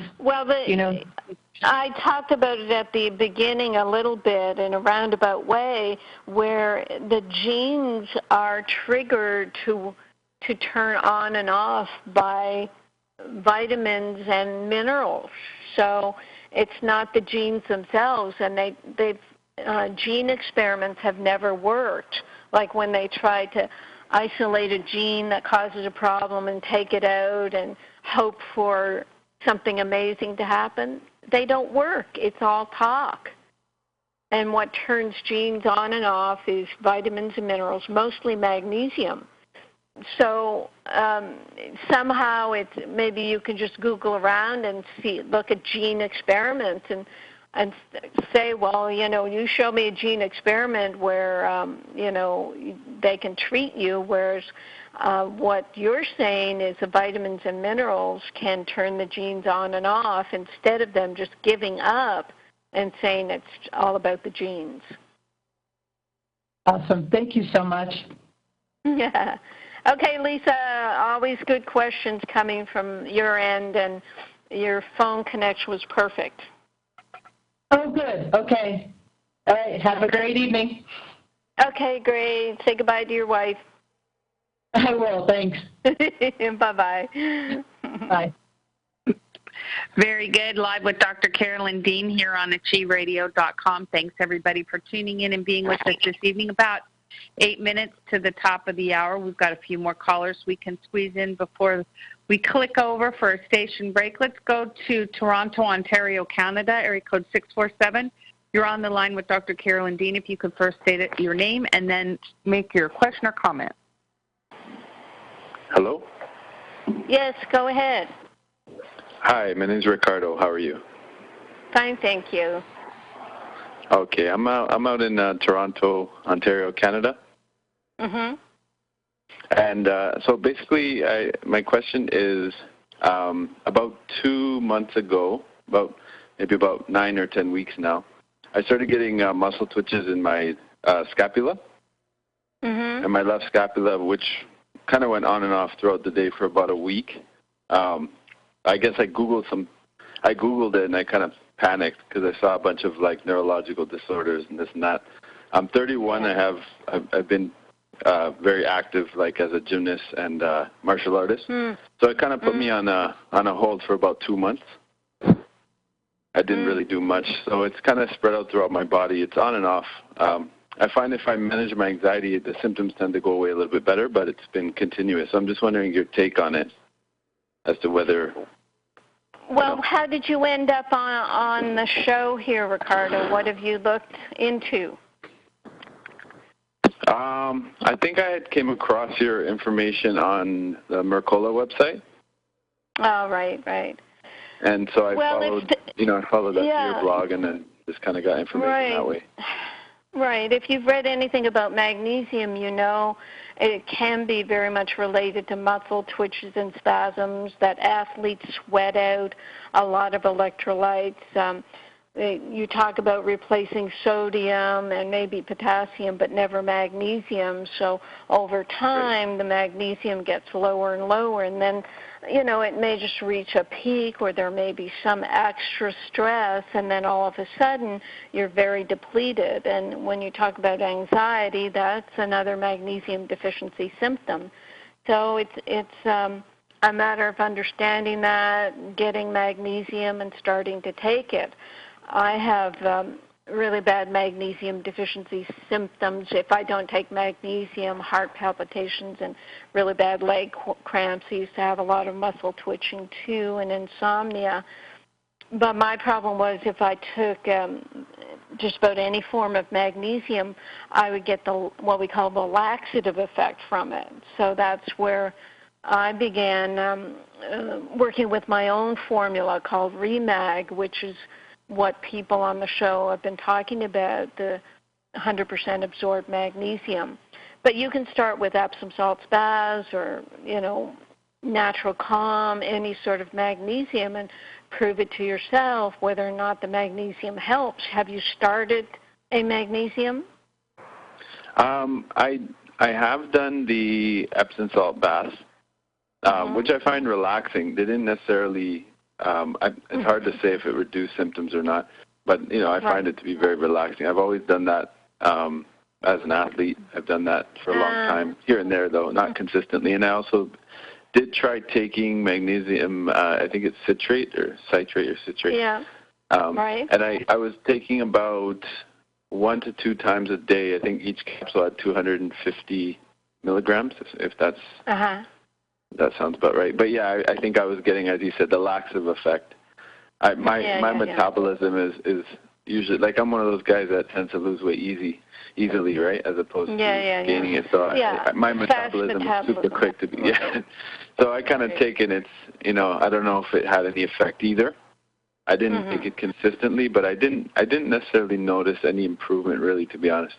Speaker 4: I talked about it at the beginning a little bit in a roundabout way, where the genes are triggered to turn on and off by vitamins and minerals. So it's not the genes themselves, and gene experiments have never worked. Like when they try to isolate a gene that causes a problem and take it out and hope for something amazing to happen, they don't work. It's all talk. And what turns genes on and off is vitamins and minerals, mostly magnesium. So somehow maybe you can just Google around and look at gene experiments and say, well, you show me a gene experiment where, they can treat you, whereas what you're saying is the vitamins and minerals can turn the genes on and off instead of them just giving up and saying it's all about the genes.
Speaker 6: Awesome. Thank you so much.
Speaker 4: Yeah. Okay, Lisa, always good questions coming from your end, and your phone connection was perfect.
Speaker 6: Oh, good. Okay. All right. Have a great evening.
Speaker 4: Okay, great. Say goodbye to your wife.
Speaker 6: I will. Thanks.
Speaker 4: Bye-bye.
Speaker 6: Bye.
Speaker 2: Very good. Live with Dr. Carolyn Dean here on achieveradio.com. Thanks, everybody, for tuning in and being with us this evening. About 8 minutes to the top of the hour. We've got a few more callers we can squeeze in before we click over for a station break. Let's go to Toronto, Ontario, Canada, area code 647. You're on the line with Dr. Carolyn Dean. If you could first state your name and then make your question or comment.
Speaker 7: Hello?
Speaker 4: Yes, go ahead.
Speaker 7: Hi, my name's Ricardo. How are you?
Speaker 4: Fine, thank you.
Speaker 7: Okay, I'm out in Toronto, Ontario, Canada.
Speaker 4: Mhm.
Speaker 7: And so basically, my question is, about 2 months ago, maybe about 9 or 10 weeks now, I started getting muscle twitches in my scapula, and my left scapula, which kind of went on and off throughout the day for about a week. I guess I Googled it, and I kind of panicked because I saw a bunch of like neurological disorders and this and that. I'm 31. I've been very active, like as a gymnast and martial artist. So it kind of put me on a hold for about 2 months. I didn't really do much, so it's kind of spread out throughout my body. It's on and off. I find if I manage my anxiety, the symptoms tend to go away a little bit better, but it's been continuous. So I'm just wondering your take on it as to whether...
Speaker 4: Well, how did you end up on the show here, Ricardo? What have you looked into?
Speaker 7: I think I had came across your information on the Mercola website.
Speaker 4: Oh, right.
Speaker 7: And so I followed that to your blog and then just kind of got information that way.
Speaker 4: Right. If you've read anything about magnesium, you know it can be very much related to muscle twitches and spasms, that athletes sweat out a lot of electrolytes. You talk about replacing sodium and maybe potassium, but never magnesium. So over time, the magnesium gets lower and lower, and then, it may just reach a peak, or there may be some extra stress, and then all of a sudden, you're very depleted. And when you talk about anxiety, that's another magnesium deficiency symptom. So it's a matter of understanding that, getting magnesium, and starting to take it. I have really bad magnesium deficiency symptoms. If I don't take magnesium, heart palpitations and really bad leg cramps. I used to have a lot of muscle twitching too, and insomnia. But my problem was if I took just about any form of magnesium, I would get what we call the laxative effect from it. So that's where I began working with my own formula called Remag, which is what people on the show have been talking about, the 100% absorbed magnesium. But you can start with Epsom salts baths or, natural calm, any sort of magnesium, and prove it to yourself whether or not the magnesium helps. Have you started a magnesium?
Speaker 7: I have done the Epsom salt baths, which I find relaxing. They didn't necessarily... it's hard to say if it reduced symptoms or not, but, I find it to be very relaxing. I've always done that as an athlete. I've done that for a long time, here and there, though, not consistently. And I also did try taking magnesium, I think it's citrate or citrate.
Speaker 4: Yeah, right.
Speaker 7: And I was taking about 1 to 2 times a day. I think each capsule had 250 milligrams, if that's... That sounds about right. But, yeah, I think I was getting, as you said, the laxative effect. My metabolism is usually, like I'm one of those guys that tends to lose weight easily, right, as opposed to gaining it. So my metabolism is super quick to be, So I kind of taken it, I don't know if it had any effect either. I didn't take it consistently, but I didn't necessarily notice any improvement, really, to be honest.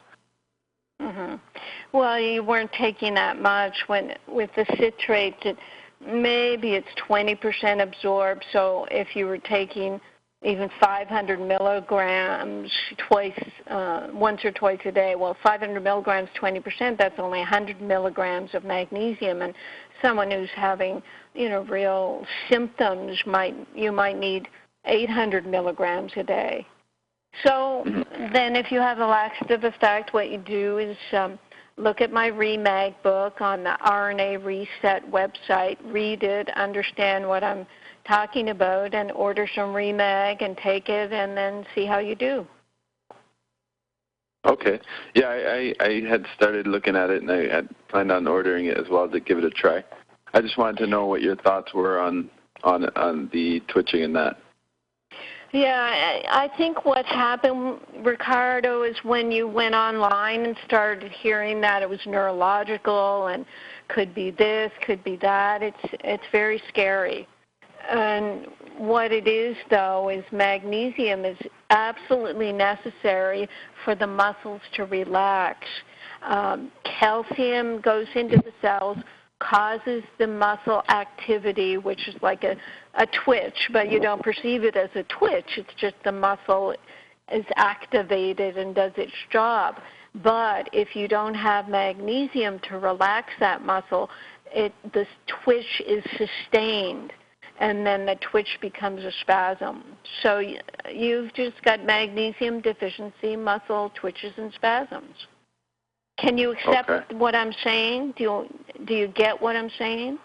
Speaker 4: Well, you weren't taking that much. With the citrate, maybe it's 20% absorbed. So if you were taking even 500 milligrams once or twice a day, well, 500 milligrams, 20%, that's only 100 milligrams of magnesium. And someone who's having, real symptoms, you might need 800 milligrams a day. So then if you have a laxative effect, what you do is look at my Remag book on the RNA Reset website, read it, understand what I'm talking about, and order some Remag and take it and then see how you do.
Speaker 7: Okay. Yeah, I had started looking at it, and I had planned on ordering it as well to give it a try. I just wanted to know what your thoughts were on the twitching and that.
Speaker 4: Yeah, I think what happened, Ricardo, is when you went online and started hearing that it was neurological and could be this, could be that, it's very scary. And what it is, though, is magnesium is absolutely necessary for the muscles to relax. Calcium goes into the cells, causes the muscle activity, which is like a twitch, but you don't perceive it as a twitch. It's just the muscle is activated and does its job. But if you don't have magnesium to relax that muscle, this twitch is sustained, and then the twitch becomes a spasm. So you've just got magnesium deficiency, muscle twitches and spasms. Can you accept what I'm saying? Do you get what I'm saying?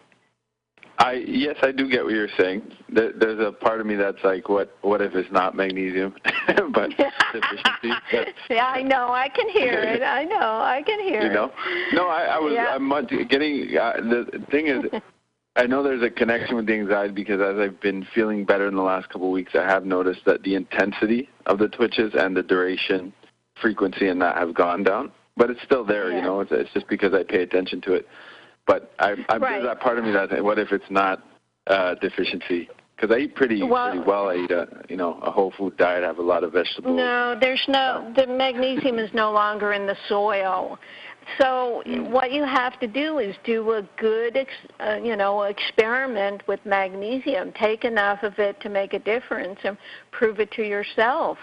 Speaker 7: Yes, I do get what you're saying. There's a part of me that's like, what if it's not magnesium, but deficiency?
Speaker 4: Yeah, I know. I can hear it. I know. I can hear it.
Speaker 7: You know? No, I'm getting. The thing is, I know there's a connection with the anxiety because as I've been feeling better in the last couple of weeks, I have noticed that the intensity of the twitches and the duration, frequency, and that have gone down. But it's still there, you know. It's just because I pay attention to it. But there's that part of me that, what if it's not deficiency? Because I eat pretty well. I eat a whole food diet. I have a lot of vegetables.
Speaker 4: No, the magnesium is no longer in the soil. So what you have to do is do a good, experiment with magnesium. Take enough of it to make a difference and prove it to yourself.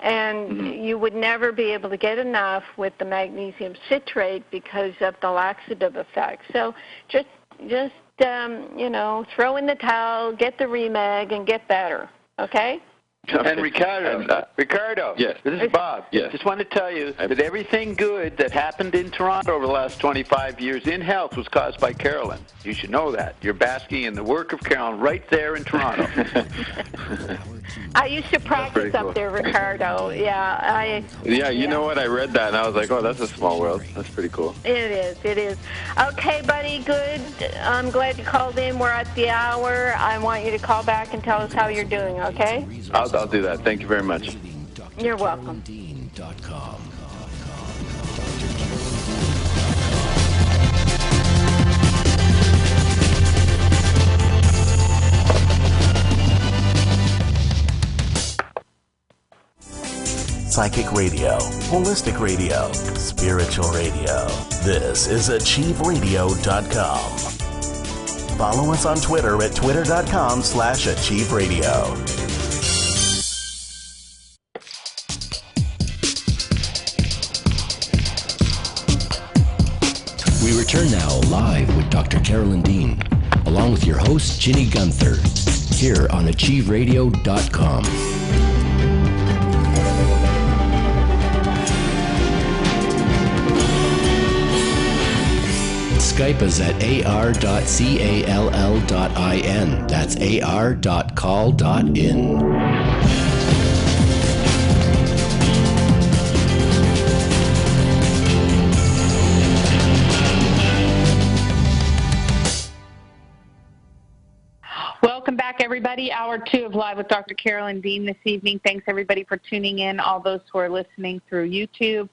Speaker 4: And you would never be able to get enough with the magnesium citrate because of the laxative effect. So just throw in the towel, get the Remag, and get better, okay?
Speaker 8: And Ricardo,
Speaker 7: yes.
Speaker 8: This is Bob.
Speaker 7: Yes.
Speaker 8: Just want to tell you that everything good that happened in Toronto over the last 25 years in health was caused by Carolyn. You should know that. You're basking in the work of Carolyn right there in Toronto.
Speaker 4: I used to practice up there, Ricardo. Yeah,
Speaker 7: you know what? I read that, and I was like, oh, that's a small world. That's pretty cool.
Speaker 4: It is. Okay, buddy, good. I'm glad you called in. We're at the hour. I want you to call back and tell us how you're doing, okay?
Speaker 7: I'll do that. Thank you very much.
Speaker 4: You're welcome.
Speaker 1: Psychic radio, holistic radio, spiritual radio. This is achieveradio.com. Follow us on Twitter at twitter.com/achieveradio.
Speaker 3: We return now live with Dr. Carolyn Dean, along with your host, Ginney Gunther, here on achieveradio.com. Skype us at ar.call.in. That's ar.call.in.
Speaker 2: Welcome back, everybody. Hour 2 of Live with Dr. Carolyn Dean this evening. Thanks, everybody, for tuning in, all those who are listening through YouTube,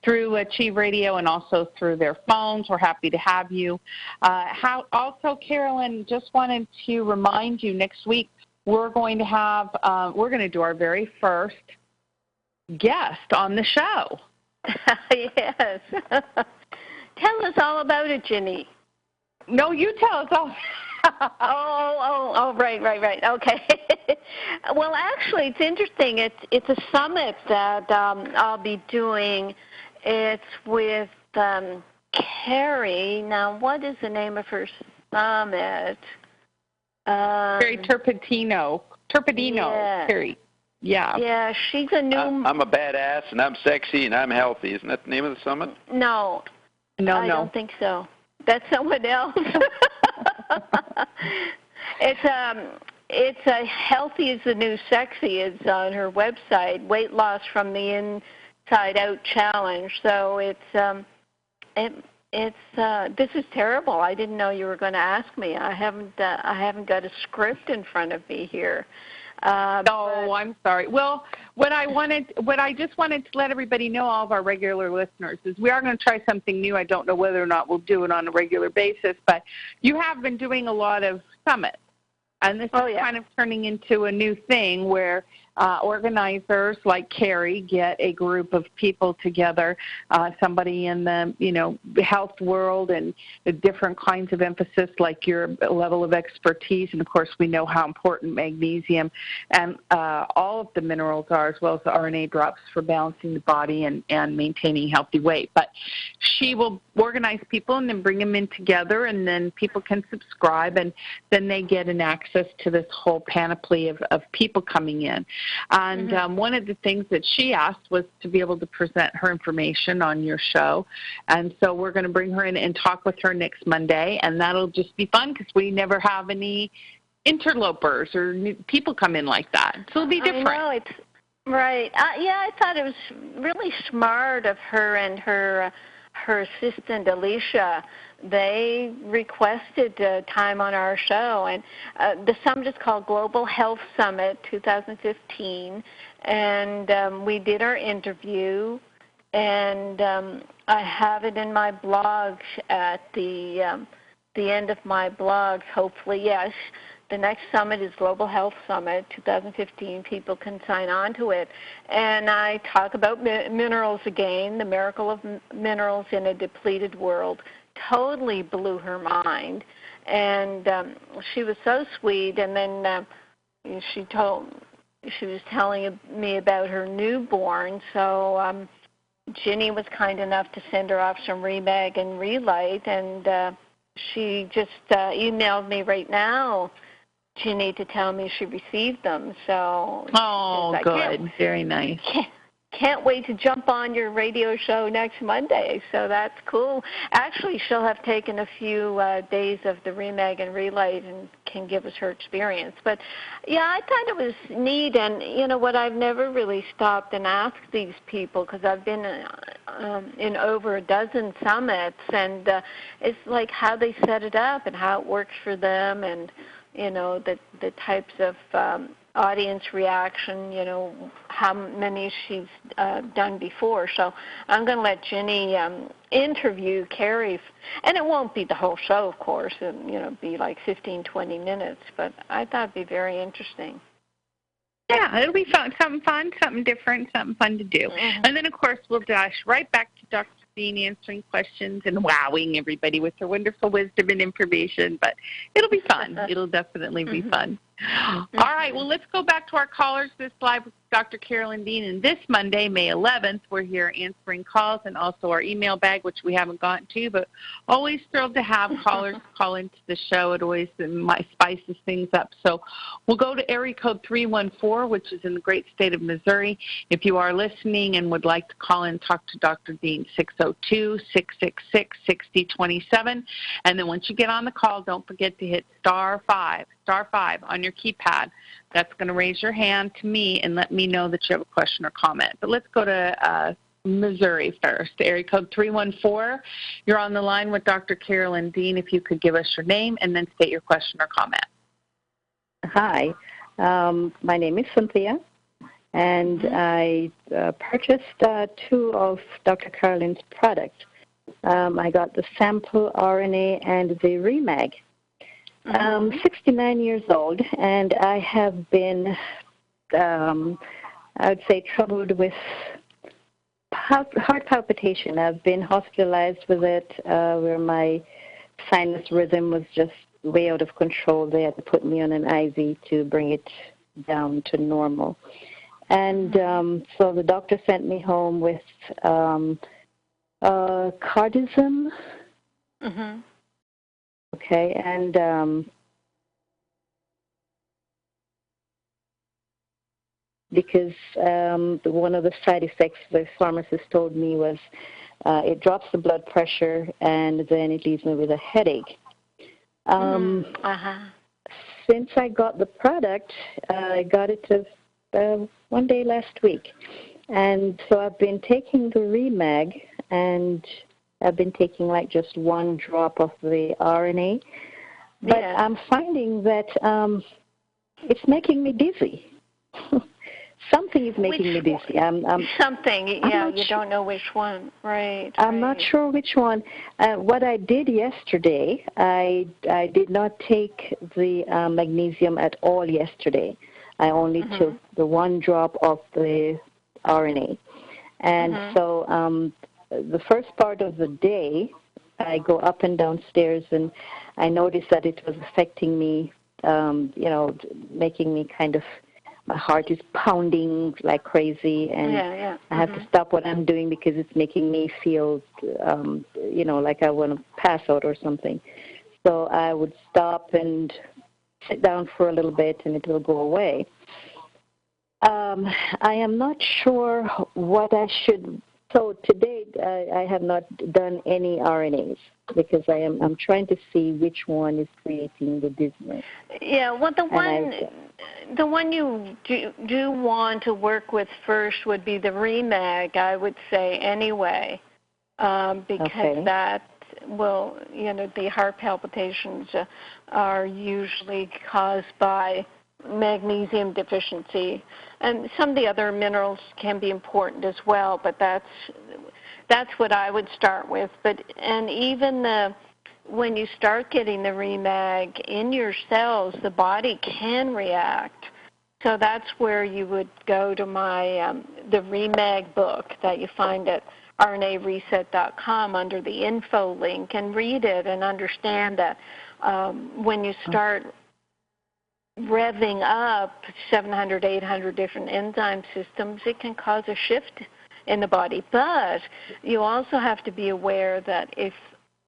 Speaker 2: through Achieve Radio, and also through their phones. We're happy to have you. Also, Carolyn, just wanted to remind you, next week we're going to have, we're going to do our very first guest on the show.
Speaker 4: Yes. Tell us all about it, Ginney.
Speaker 2: No, you tell us all.
Speaker 4: Right. Okay. Well, actually, it's interesting. It's a summit that I'll be doing. It's with Carrie. Now, what is the name of her summit?
Speaker 2: Carrie Turpedino.
Speaker 4: Yeah.
Speaker 2: Carrie. Yeah.
Speaker 4: Yeah, she's a new...
Speaker 8: I'm a badass, and I'm sexy, and I'm healthy. Isn't that the name of the summit?
Speaker 4: No. I don't think so. That's someone else. It's a Healthy is the New Sexy is on her website. Weight loss from the inside out challenge. So this is terrible. I didn't know you were going to ask me. I haven't got a script in front of me here.
Speaker 2: I'm sorry. Well, what I just wanted to let everybody know, all of our regular listeners, is we are going to try something new. I don't know whether or not we'll do it on a regular basis, but you have been doing a lot of summits, and this is kind of turning into a new thing where organizers like Carrie get a group of people together, somebody in the health world and the different kinds of emphasis, like your level of expertise. And, of course, we know how important magnesium and all of the minerals are, as well as the RNA drops for balancing the body and maintaining healthy weight. But she will organize people and then bring them in together, and then people can subscribe, and then they get an access to this whole panoply of people coming in. And one of the things that she asked was to be able to present her information on your show. And so we're going to bring her in and talk with her next Monday, and that'll just be fun because we never have any interlopers or new people come in like that. So it'll be different.
Speaker 4: I know, it's right. I thought it was really smart of her and her assistant, Alicia. They requested time on our show, and the summit is called Global Health Summit 2015, and we did our interview, and I have it in my blog at the end of my blog, hopefully. Yes, the next summit is Global Health Summit 2015. People can sign on to it. And I talk about minerals again, the miracle of minerals in a depleted world. Totally blew her mind. And she was so sweet. And then she was telling me about her newborn. So Ginney was kind enough to send her off some Remag and Relight. And she just emailed me right now, Ginney, to tell me she received them. So
Speaker 2: good. Very nice.
Speaker 4: Can't wait to jump on your radio show next Monday. So that's cool. Actually, she'll have taken a few days of the Remag and Relight and can give us her experience. But, yeah, I thought it was neat. And, you know what, I've never really stopped and asked these people because I've been in over a dozen summits. And it's like how they set it up and how it works for them and, you know, the types of audience reaction, you know, how many she's done before. So I'm going to let Ginney interview Carrie. And it won't be the whole show, of course. It'll be like 15, 20 minutes. But I thought it'd be very interesting.
Speaker 2: Yeah, it'll be fun, something different, something fun to do. Mm-hmm. And then, of course, we'll dash right back to Dr. Dean answering questions and wowing everybody with her wonderful wisdom and information. But it'll be fun. It'll definitely be fun. All right, well, let's go back to our callers this live with Dr. Carolyn Dean. And this Monday, May 11th, we're here answering calls and also our email bag, which we haven't gotten to, but always thrilled to have callers call into the show. It always spices things up. So we'll go to area code 314, which is in the great state of Missouri. If you are listening and would like to call in and talk to Dr. Dean, 602-666-6027. And then once you get on the call, don't forget to hit star 5 on your keypad. That's going to raise your hand to me and let me know that you have a question or comment. But let's go to Missouri first. Area code 314. You're on the line with Dr. Carolyn Dean. If you could give us your name and then state your question or comment.
Speaker 9: Hi. My name is Cynthia, and I purchased 2 of Dr. Carolyn's products. I got the sample RNA and the Remag. 69 years old, and I have been, I would say, troubled with heart palpitation. I've been hospitalized with it, where my sinus rhythm was just way out of control. They had to put me on an IV to bring it down to normal. And so the doctor sent me home with cardism. Okay, and because one of the side effects the pharmacist told me was it drops the blood pressure and then it leaves me with a headache. Since I got the product, I got it one day last week, And so I've been taking the Remag, and I've been taking like just one drop of the RNA. But I'm finding that it's making me dizzy. Something is making me dizzy.
Speaker 4: You don't know which one, right?
Speaker 9: I'm not sure which one. What I did yesterday, I did not take the magnesium at all yesterday. I only took the one drop of the RNA. And so the first part of the day, I go up and down stairs, and I noticed that it was affecting me, making me kind of, my heart is pounding like crazy, and I have to stop what I'm doing because it's making me feel, like I want to pass out or something. So I would stop and sit down for a little bit, and it will go away. I am not sure what I should. So today I have not done any RNAs because I'm trying to see which one is creating the dizziness.
Speaker 4: Yeah, well, the one you do want to work with first would be the Remag, I would say anyway, because that will, the heart palpitations are usually caused by magnesium deficiency, and some of the other minerals can be important as well, but that's what I would start with. And even when you start getting the Remag in your cells, the body can react. So that's where you would go to my the Remag book that you find at rnareset.com under the info link, and read it and understand that when you start revving up 700, 800 different enzyme systems, it can cause a shift in the body. But you also have to be aware that if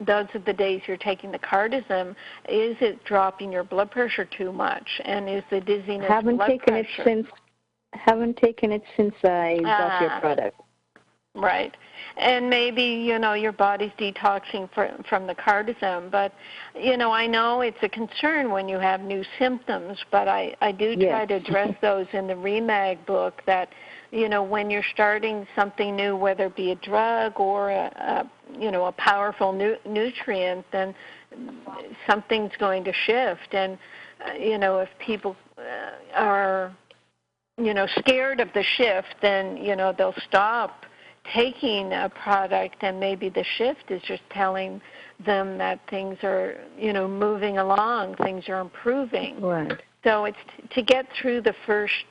Speaker 4: those are the days you're taking the cardizem, is it dropping your blood pressure too much? And is the dizziness
Speaker 9: haven't taken it since I got your product.
Speaker 4: Right. And maybe, your body's detoxing from the cardizem. But, I know it's a concern when you have new symptoms, but I do try to address those in the Remag book that, when you're starting something new, whether it be a drug or a powerful nutrient, then something's going to shift. And, if people are, scared of the shift, then, they'll stop taking a product, and maybe the shift is just telling them that things are, moving along, things are improving.
Speaker 9: Right.
Speaker 4: So it's to get through the first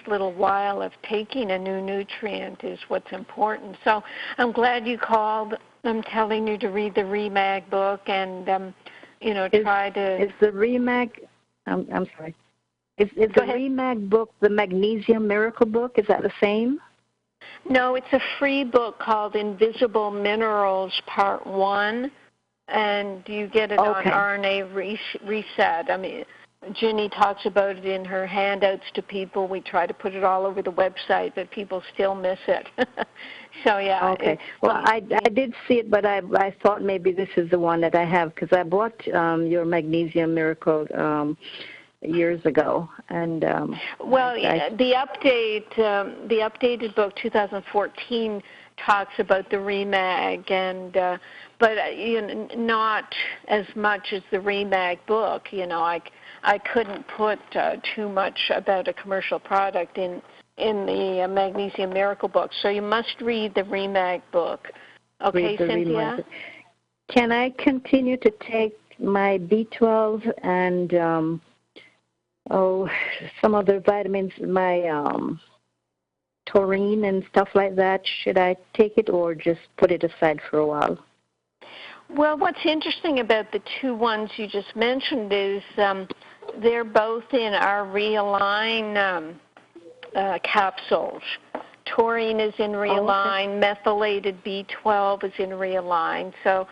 Speaker 4: little while of taking a new nutrient is what's important. So I'm glad you called. I'm telling you to read the Remag book and, try to.
Speaker 9: Is the Remag? I'm sorry. Is the Remag book the Magnesium Miracle book? Is that the same?
Speaker 4: No, it's a free book called Invisible Minerals Part 1, and you get it on RNA Reset. I mean, Ginney talks about it in her handouts to people. We try to put it all over the website, but people still miss it. So, yeah.
Speaker 9: Okay. Well, I did see it, but I thought maybe this is the one that I have, because I bought your Magnesium Miracle years ago, and
Speaker 4: the updated book 2014 talks about the Remag, and but not as much as the Remag book. I couldn't put too much about a commercial product in the Magnesium Miracle book, so you must read the Remag book. Okay, Cynthia?
Speaker 9: Can I continue to take my B12 and some other vitamins, my taurine and stuff like that? Should I take it or just put it aside for a while?
Speaker 4: Well, what's interesting about the two ones you just mentioned is they're both in our Realign capsules. Taurine is in Realign, methylated B12 is in Realign. So,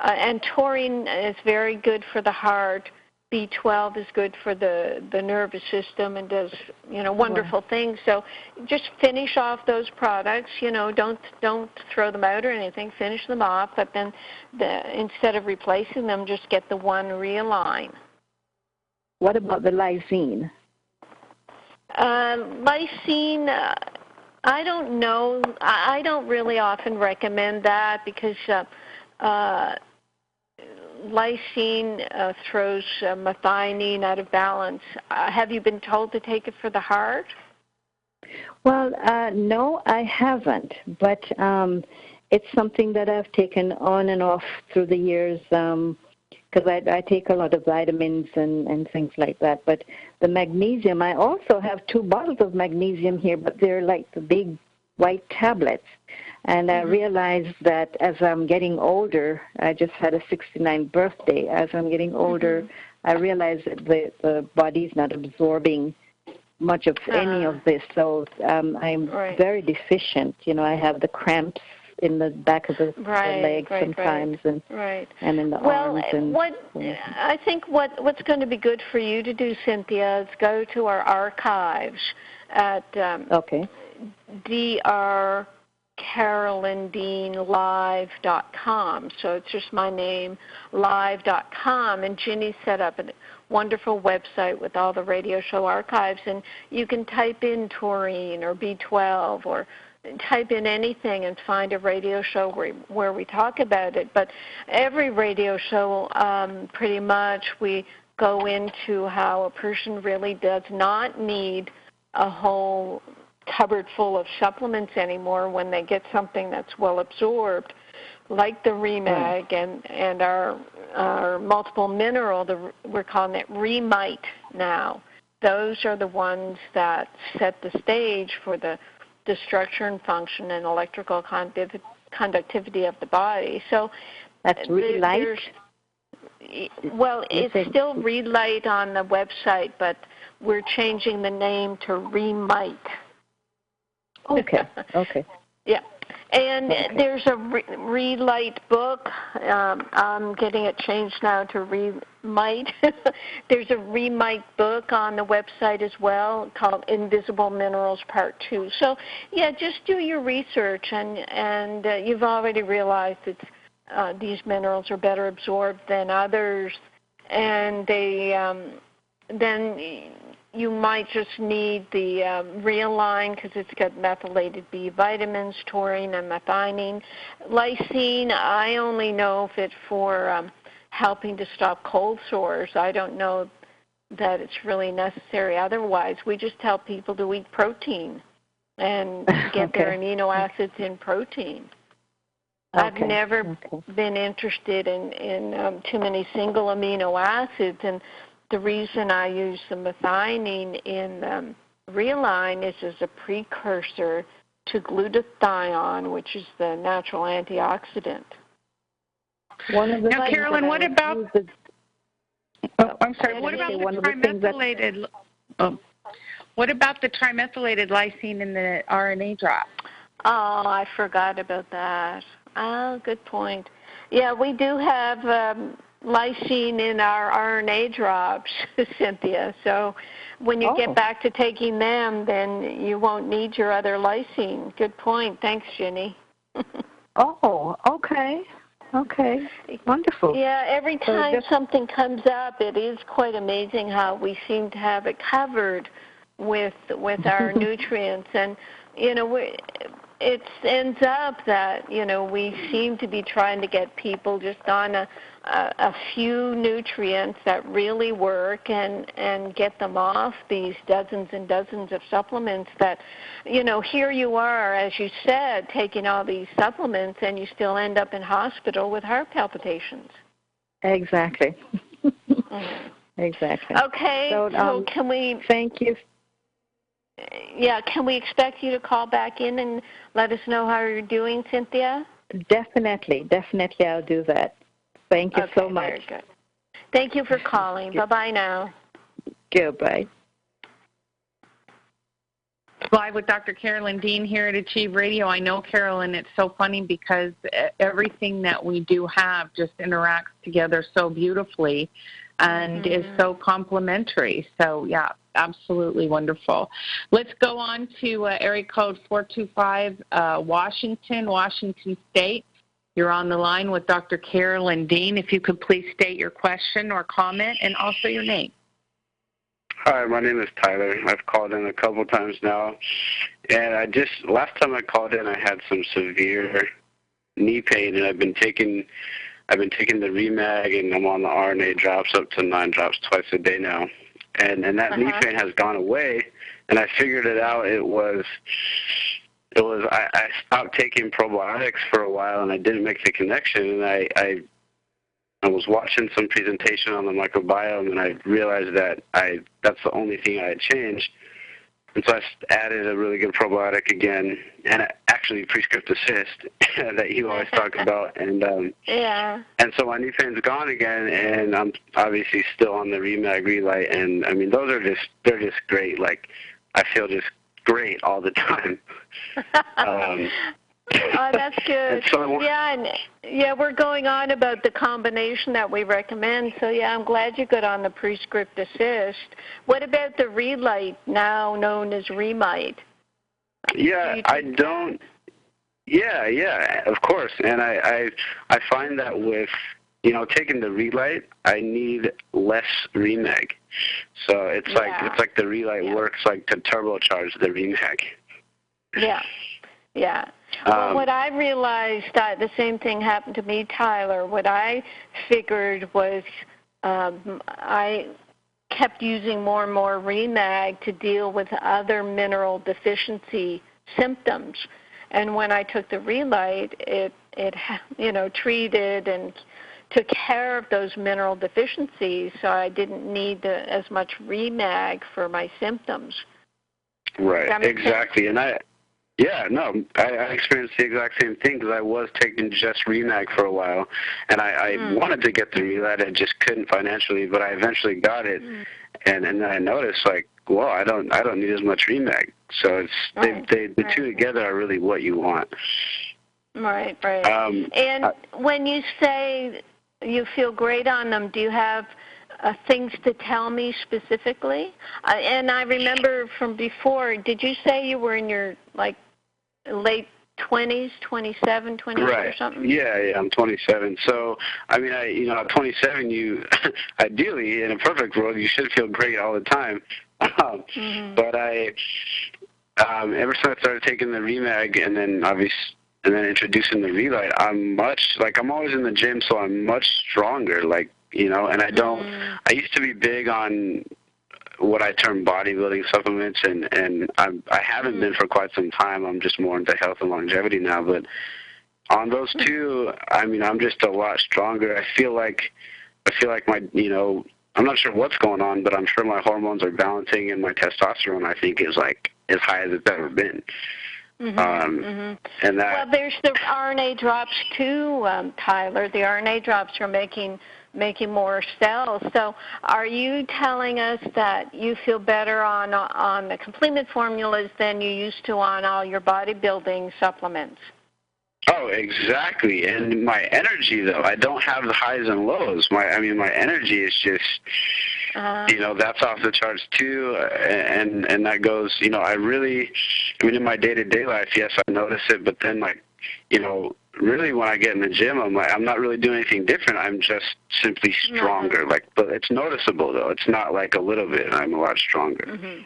Speaker 4: and taurine is very good for the heart. B12 is good for the nervous system and does, wonderful things. So just finish off those products, don't throw them out or anything, finish them off, but then instead of replacing them, just get the one Realign.
Speaker 9: What about the lysine?
Speaker 4: Lysine I don't know. I don't really often recommend that because lysine throws methionine out of balance. Have you been told to take it for the heart?
Speaker 9: Well, no, I haven't, but it's something that I've taken on and off through the years because I take a lot of vitamins and things like that. But the magnesium, I also have 2 bottles of magnesium here, but they're like the big white tablets. And I realized that as I'm getting older, I just had a 69th birthday. As I'm getting older, I realized that the body's not absorbing much of any of this. So I'm very deficient. You know, I have the cramps in the back of the legs sometimes and in the arms. And,
Speaker 4: I think what's going to be good for you to do, Cynthia, is go to our archives at drcarolyndeanlive.com. So it's just my name, live.com, and Ginney set up a wonderful website with all the radio show archives, and you can type in taurine or B12 or type in anything and find a radio show where we talk about it. But every radio show, pretty much, we go into how a person really does not need a whole cupboard full of supplements anymore when they get something that's well absorbed, like the Remag and our multiple mineral. We're calling it Remite now. Those are the ones that set the stage for the structure and function and electrical conductivity of the body. So
Speaker 9: that's Relight?
Speaker 4: Well, it's still Relight on the website, but we're changing the name to Remite.
Speaker 9: Okay.
Speaker 4: Yeah. And there's a Relight book. I'm getting it changed now to Remite. There's a Remite book on the website as well called Invisible Minerals Part 2. So, yeah, just do your research, and you've already realized that these minerals are better absorbed than others, and then you might just need the Realign because it's got methylated B vitamins, taurine, and methionine. Lysine, I only know if it's for helping to stop cold sores. I don't know that it's really necessary otherwise. We just tell people to eat protein and get their amino acids in protein. I've never been interested in too many single amino acids, and the reason I use the methionine in Realign is as a precursor to glutathione, which is the natural antioxidant.
Speaker 2: Now, Carolyn, what about? I'm sorry. What about the trimethylated? What about the trimethylated lysine in the RNA drop?
Speaker 4: Oh, I forgot about that. Oh, good point. Yeah, we do have lysine in our RNA drops, Cynthia. So when you get back to taking them, then you won't need your other lysine. Good point. Thanks, Ginney.
Speaker 5: Okay, wonderful.
Speaker 4: Yeah, every time something comes up, it is quite amazing how we seem to have it covered with our nutrients. And, you know, it ends up that, you know, we seem to be trying to get people just on a few nutrients that really work and get them off these dozens and dozens of supplements that, you know, here you are, as you said, taking all these supplements and you still end up in hospital with heart palpitations.
Speaker 9: Exactly. Exactly.
Speaker 4: Okay, so can we...
Speaker 9: Thank you.
Speaker 4: Yeah, can we expect you to call back in and let us know how you're doing, Cynthia?
Speaker 9: Definitely I'll do that. Thank you so much.
Speaker 4: Very good. Thank you for calling. Bye-bye now.
Speaker 9: Goodbye.
Speaker 2: Live with Dr. Carolyn Dean here at Achieve Radio. I know, Carolyn, it's so funny because everything that we do have just interacts together so beautifully and is so complementary. So, yeah, absolutely wonderful. Let's go on to area code 425, Washington State. You're on the line with Dr. Carolyn Dean. If you could please state your question or comment and also your name.
Speaker 10: Hi, my name is Tyler. I've called in a couple times now, And last time I called in, I had some severe knee pain, and I've been taking the Remag, and I'm on the RNA drops up to 9 drops twice a day now. And that knee pain has gone away, and I figured it out. I stopped taking probiotics for a while, and I didn't make the connection, and I was watching some presentation on the microbiome, and I realized that that's the only thing I had changed. And so I added a really good probiotic again, and actually Prescript Assist that you always talk about. And and so my knee pain's gone again, and I'm obviously still on the Remag Relight. And I mean, they're just great. Like, I feel just great all the time.
Speaker 4: Oh, that's good. We're going on about the combination that we recommend. So, I'm glad you got on the Prescript Assist. What about the Relight, now known as Remite?
Speaker 10: Yeah, I don't. Yeah, of course. And I find that with, taking the Relight, I need less Remag. So it's like the Relight works like to turbocharge the Remag. Yeah.
Speaker 4: Well, what I realized, the same thing happened to me, Tyler. What I figured was I kept using more and more Remag to deal with other mineral deficiency symptoms. And when I took the Relight, it treated and took care of those mineral deficiencies, so I didn't need as much Remag for my symptoms.
Speaker 10: Right, exactly. Sense? And I experienced the exact same thing, because I was taking just Remag for a while, and I wanted to get the Relight. I just couldn't financially, but I eventually got it, and then I noticed, like, well, I don't need as much Remag. So the two together are really what you want.
Speaker 4: Right. And when you say you feel great on them, do you have things to tell me specifically? And I remember from before, did you say you were in your, late 20s, 27, 28 or something?
Speaker 10: Yeah, I'm 27. So, I mean, at 27, you, ideally, in a perfect world, you should feel great all the time. But ever since I started taking the Remag and then introducing the Relight, I'm always in the gym, so I'm much stronger, and I used to be big on what I term bodybuilding supplements, and I haven't been for quite some time. I'm just more into health and longevity now, but on those two, I mean, I'm just a lot stronger. I feel like my, I'm not sure what's going on, but I'm sure my hormones are balancing, and my testosterone, I think, is as high as it's ever been. And that,
Speaker 4: well, there's the RNA drops too, Tyler. The RNA drops are making more cells. So are you telling us that you feel better on the complement formulas than you used to on all your bodybuilding supplements?
Speaker 10: Oh, exactly. And my energy, though, I don't have the highs and lows. My energy is just, that's off the charts too. And that goes, in my day-to-day life, yes, I notice it, but then really when I get in the gym, I'm not really doing anything different. I'm just simply stronger. But it's noticeable, though. It's not like a little bit. I'm a lot stronger.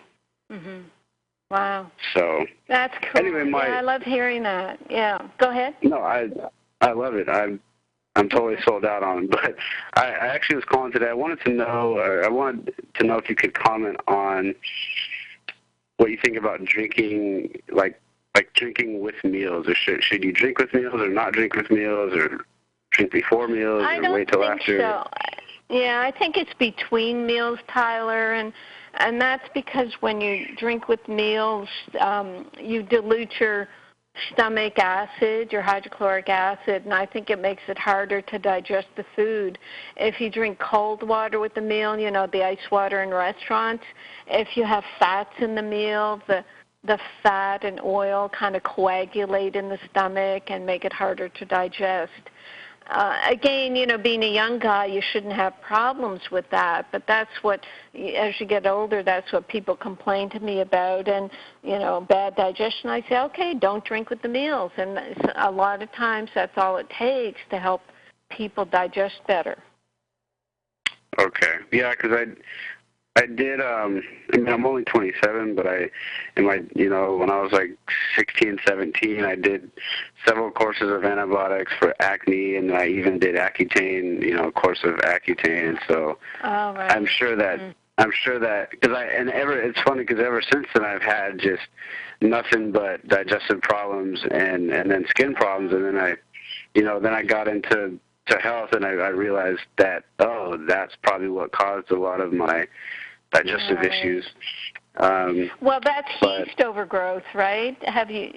Speaker 4: Wow.
Speaker 10: So
Speaker 4: that's cool.
Speaker 10: Anyway,
Speaker 4: I love hearing that. Yeah. Go ahead.
Speaker 10: No, I love it. I'm totally sold out on it. But I actually was calling today. I wanted to know if you could comment on what you think about drinking, like drinking with meals, or should you drink with meals or not drink with meals, or drink before meals, or wait till after?
Speaker 4: So. Yeah, I think it's between meals, Tyler, and that's because when you drink with meals, you dilute your stomach acid, your hydrochloric acid, and I think it makes it harder to digest the food. If you drink cold water with the meal, the ice water in restaurants, if you have fats in the meal, the fat and oil kind of coagulate in the stomach and make it harder to digest. Again, being a young guy, you shouldn't have problems with that, but that's what, as you get older, that's what people complain to me about, and, bad digestion. I say, okay, don't drink with the meals, and a lot of times that's all it takes to help people digest better.
Speaker 10: Okay. Yeah, because I did. I mean, I'm only 27, but when I was like 16, 17, I did several courses of antibiotics for acne, and I even did Accutane, a course of Accutane. So
Speaker 4: right.
Speaker 10: I'm sure that it's funny because ever since then I've had just nothing but digestive problems and then skin problems, and then I got into health, and I realized that that's probably what caused a lot of my digestive issues.
Speaker 4: Well, that's yeast overgrowth, right? Have you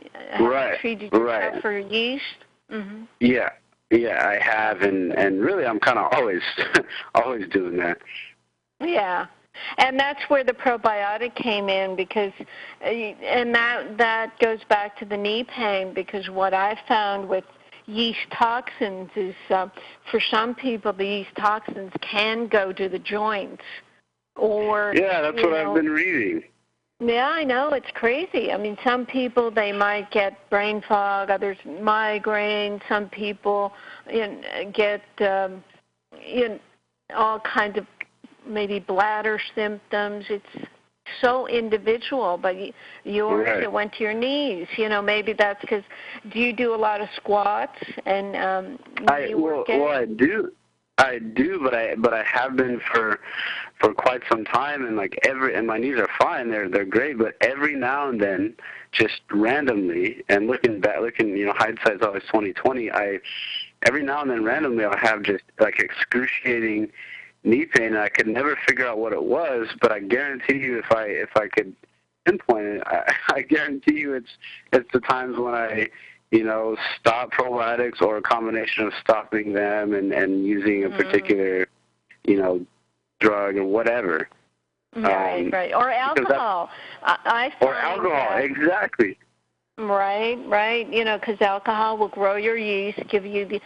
Speaker 4: treated yourself for yeast? Mm-hmm.
Speaker 10: Yeah, I have, and really I'm kind of always doing that.
Speaker 4: Yeah. And that's where the probiotic came in, because, and that goes back to the knee pain, because what I found with yeast toxins is for some people the yeast toxins can go to the joints.
Speaker 10: That's what I've been reading.
Speaker 4: Yeah, I know, it's crazy. I mean, some people, they might get brain fog, others migraine, some people get all kinds of maybe bladder symptoms. It's so individual, but yours, it went to your knees. Maybe that's because, do you do a lot of squats and I
Speaker 10: do, but I have been for quite some time, and and my knees are fine. They're great, but every now and then, just randomly, and looking, hindsight's always 20/20. Every now and then, randomly, I'll have just excruciating knee pain, and I could never figure out what it was. But I guarantee you, if I could pinpoint it, I guarantee you, it's the times when I stop probiotics, or a combination of stopping them and using a particular, drug or whatever.
Speaker 4: Right. Or alcohol.
Speaker 10: Or alcohol, exactly.
Speaker 4: Right. Because alcohol will grow your yeast, give you the,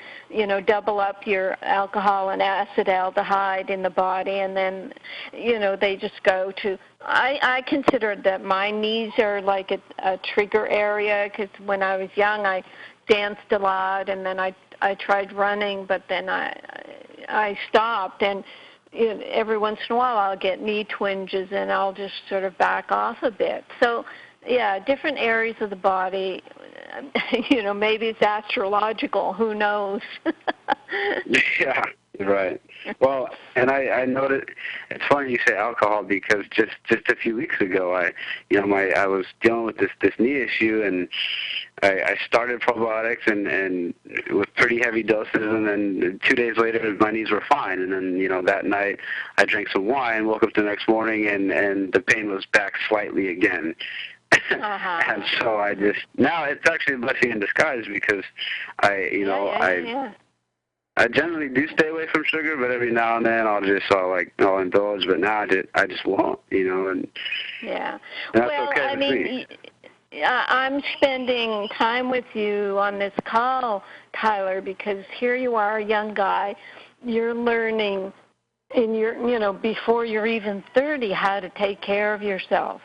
Speaker 4: double up your alcohol and acetaldehyde in the body, and then, they just go to. I consider that my knees are like a trigger area, because when I was young, I danced a lot, and then I tried running, but then I stopped, and every once in a while I'll get knee twinges, and I'll just sort of back off a bit. So. Yeah, different areas of the body, maybe it's astrological, who knows?
Speaker 10: Yeah, right. Well, and I noted, it's funny you say alcohol, because just a few weeks ago, I was dealing with this knee issue, and I started probiotics and with pretty heavy doses, and then 2 days later my knees were fine, and then that night I drank some wine, woke up the next morning, and the pain was back slightly again. And so now it's actually a blessing in disguise, because I generally do stay away from sugar, but every now and then I'll indulge, but now I just won't, and
Speaker 4: yeah.
Speaker 10: That's
Speaker 4: well,
Speaker 10: okay
Speaker 4: I
Speaker 10: with
Speaker 4: mean,
Speaker 10: me.
Speaker 4: I'm spending time with you on this call, Tyler, because here you are, a young guy, you're learning in your, before you're even 30, how to take care of yourself.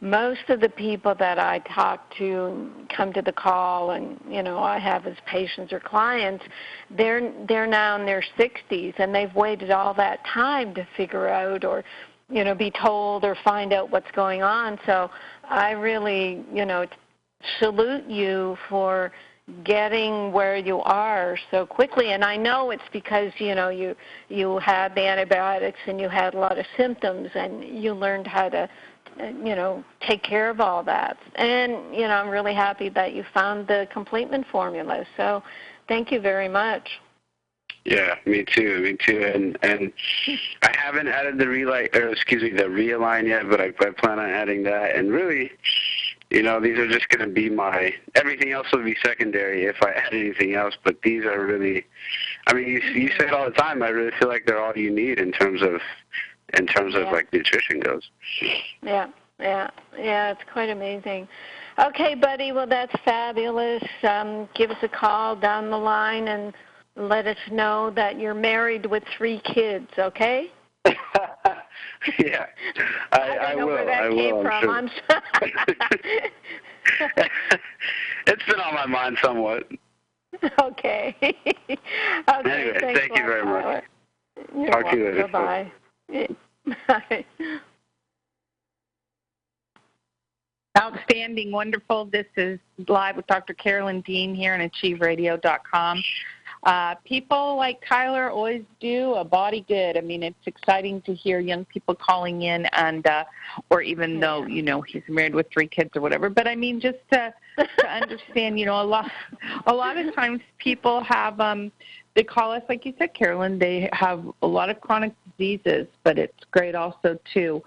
Speaker 4: Most of the people that I talk to come to the call, and I have as patients or clients, they're now in their 60s, and they've waited all that time to figure out, or be told or find out what's going on. So I really salute you for getting where you are so quickly, and I know it's because you had the antibiotics and you had a lot of symptoms, and you learned how to take care of all that. And, I'm really happy that you found the complement formula. So thank you very much.
Speaker 10: Yeah, me too. And I haven't added the realign yet, but I plan on adding that. And really, these are just going to be everything else will be secondary if I add anything else, but these are really, I mean, you say it all the time, I really feel like they're all you need in terms of nutrition goes.
Speaker 4: Yeah, it's quite amazing. Okay, buddy, well, that's fabulous. Give us a call down the line and let us know that you're married with 3 kids, okay?
Speaker 10: Yeah,
Speaker 4: I don't know where that came from.
Speaker 10: Sure.
Speaker 4: I'm sorry.
Speaker 10: It's been on my mind somewhat.
Speaker 4: Okay.
Speaker 10: Anyway, thank you very much.
Speaker 4: You're
Speaker 10: Talk to you later.
Speaker 4: Bye-bye. Bye.
Speaker 2: Outstanding, wonderful. This is Live with Dr. Carolyn Dean here on achieveradio.com. People like Tyler always do a body good. I mean, it's exciting to hear young people calling in, and or even though, you know, he's married with 3 kids or whatever. But I mean, just to understand, you know, a lot of times people have, they call us, like you said, Carolyn, they have a lot of chronic diseases, but it's great also, too,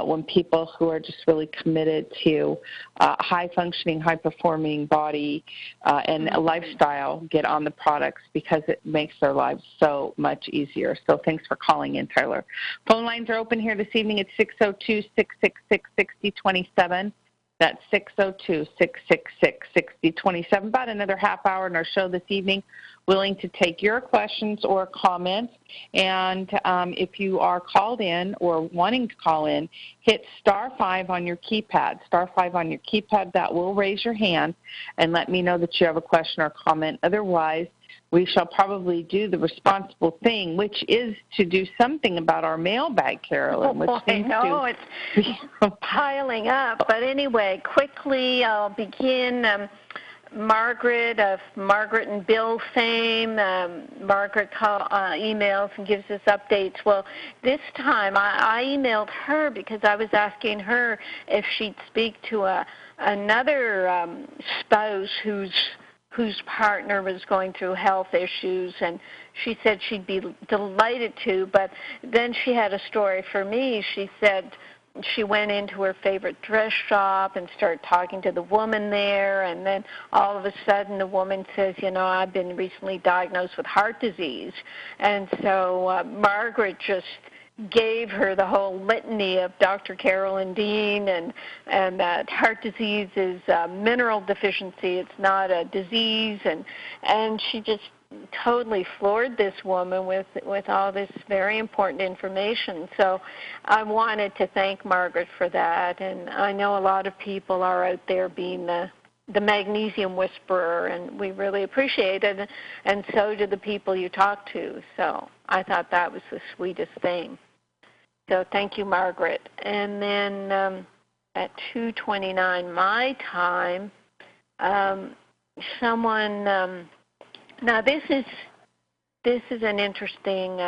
Speaker 2: when people who are just really committed to high-functioning, high-performing body and a lifestyle get on the products, because it makes their lives so much easier. So thanks for calling in, Tyler. Phone lines are open here this evening at 602-666-6027. That's 602-666-6027. About another half hour in our show this evening. Willing to take your questions or comments. And if you are called in or wanting to call in, hit *5 on your keypad. *5 on your keypad. That will raise your hand and let me know that you have a question or comment. Otherwise, we shall probably do the responsible thing, which is to do something about our mailbag, Carolyn. Which
Speaker 4: I know, it's piling up. But anyway, quickly, I'll begin. Margaret of Margaret and Bill fame. Margaret emails and gives us updates. Well, this time I emailed her because I was asking her if she'd speak to another spouse whose partner was going through health issues, and she said she'd be delighted to, but then she had a story for me. She said she went into her favorite dress shop and started talking to the woman there, and then all of a sudden the woman says, you know, I've been recently diagnosed with heart disease. And so Margaret just gave her the whole litany of Dr. Carolyn Dean, and that heart disease is a mineral deficiency. It's not a disease. And she just totally floored this woman with all this very important information. So I wanted to thank Margaret for that. And I know a lot of people are out there being the magnesium whisperer, and we really appreciate it, and so do the people you talk to. So I thought that was the sweetest thing. So thank you, Margaret. And then at 2:29 my time, someone. Now this is an interesting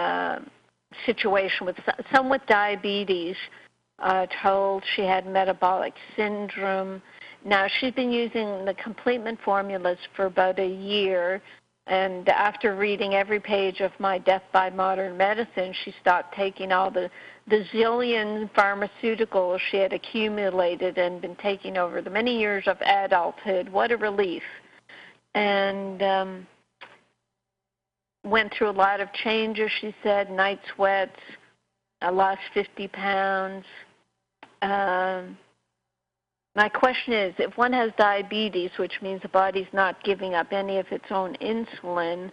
Speaker 4: situation with someone with diabetes. Told she had metabolic syndrome. Now she's been using the Complement formulas for about a year. And after reading every page of my Death by Modern Medicine, she stopped taking all the zillion pharmaceuticals she had accumulated and been taking over the many years of adulthood. What a relief. And went through a lot of changes, she said, night sweats. I lost 50 pounds. My question is, if one has diabetes, which means the body's not giving up any of its own insulin,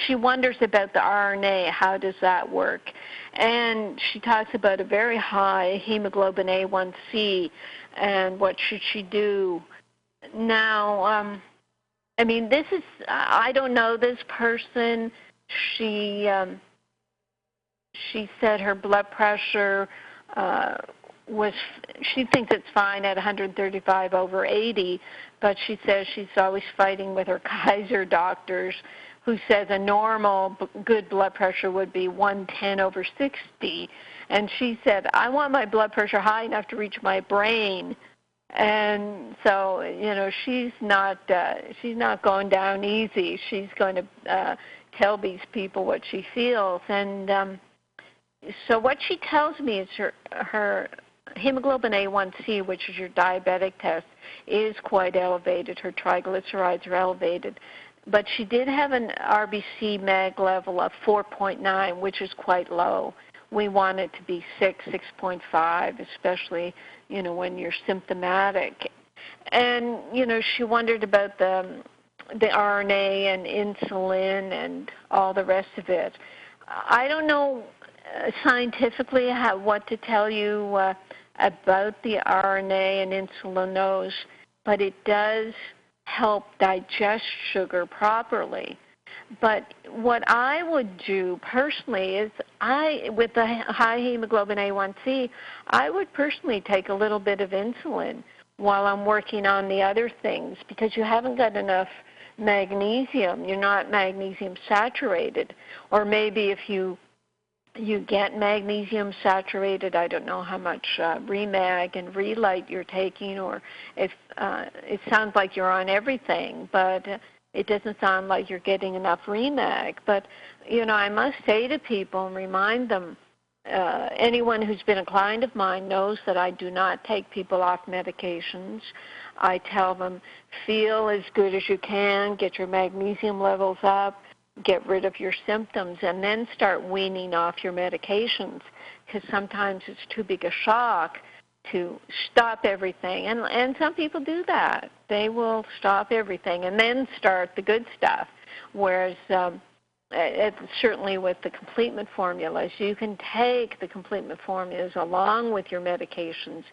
Speaker 4: she wonders about the RNA. How does that work? And she talks about a very high hemoglobin A1C, and what should she do? Now, I mean, this is, I don't know this person. She said her blood pressure she thinks it's fine at 135/80, but she says she's always fighting with her Kaiser doctors, who says a normal good blood pressure would be 110/60. And she said, I want my blood pressure high enough to reach my brain. And so, you know, she's not going down easy. She's going to tell these people what she feels. And so what she tells me is her hemoglobin A1C, which is your diabetic test, is quite elevated. Her triglycerides are elevated. But she did have an RBC mag level of 4.9, which is quite low. We want it to be 6.5, especially, you know, when you're symptomatic. And, you know, she wondered about the RNA and insulin and all the rest of it. I don't know scientifically what to tell you about the RNA and insulinose, but it does help digest sugar properly. But what I would do personally is with the high hemoglobin A1C, I would personally take a little bit of insulin while I'm working on the other things because you haven't got enough magnesium. You're not magnesium saturated. Or maybe if you get magnesium saturated, I don't know how much Remag and Relight you're taking, or if it sounds like you're on everything, but it doesn't sound like you're getting enough Remag. But, I must say to people and remind them, anyone who's been a client of mine knows that I do not take people off medications. I tell them, feel as good as you can, get your magnesium levels up, get rid of your symptoms, and then start weaning off your medications, because sometimes it's too big a shock to stop everything. And some people do that. They will stop everything and then start the good stuff, whereas certainly with the complement formulas, you can take the complement formulas along with your medications.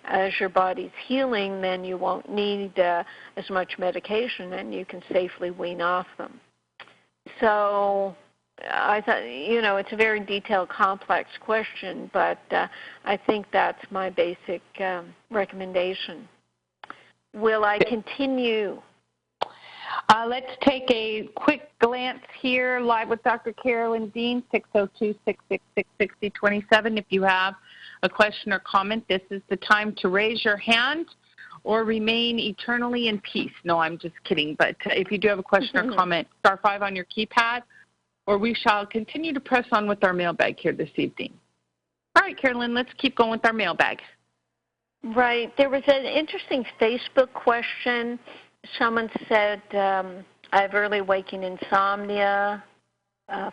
Speaker 4: As your body's healing, then you won't need as much medication, and you can safely wean off them. So I thought, it's a very detailed, complex question, but I think that's my basic recommendation. Will I continue?
Speaker 2: Let's take a quick glance here, live with Dr. Carolyn Dean, 602-666-6027. If you have a question or comment, this is the time to raise your hand or remain eternally in peace. No, I'm just kidding. But if you do have a question or comment, star 5 on your keypad, or we shall continue to press on with our mailbag here this evening. All right, Carolyn, let's keep going with our mailbag.
Speaker 4: Right. There was an interesting Facebook question. Someone said, I have early waking insomnia,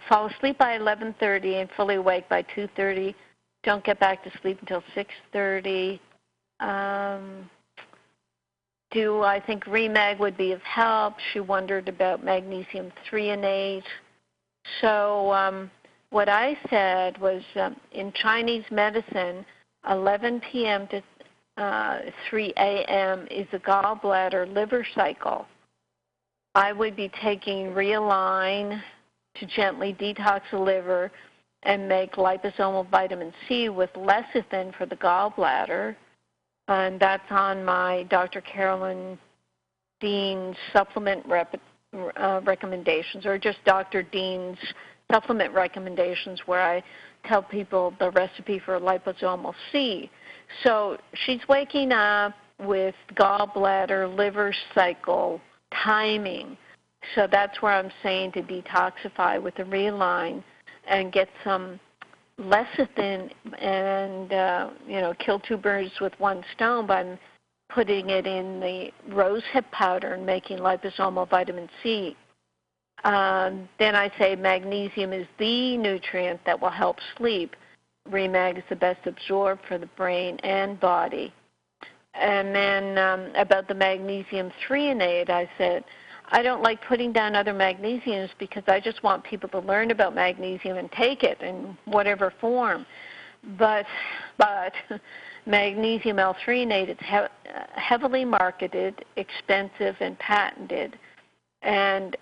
Speaker 4: fall asleep by 11:30 and fully awake by 2:30, don't get back to sleep until 6:30. Do I think Remag would be of help? She wondered about magnesium threonate. So what I said was in Chinese medicine, 11 p.m. to 3 a.m. is a gallbladder liver cycle. I would be taking Realign to gently detox the liver and make liposomal vitamin C with lecithin for the gallbladder. And that's on my Dr. Carolyn Dean's supplement recommendations, or just Dr. Dean's supplement recommendations, where I tell people the recipe for liposomal C. So she's waking up with gallbladder liver cycle timing. So that's where I'm saying to detoxify with the Realign and get some lecithin and, kill two birds with one stone by putting it in the rosehip powder and making liposomal vitamin C. Then I say magnesium is the nutrient that will help sleep. Remag is the best absorbed for the brain and body. And then about the magnesium threonate, I said, I don't like putting down other magnesiums because I just want people to learn about magnesium and take it in whatever form. But magnesium L-threonate is heavily marketed, expensive, and patented. And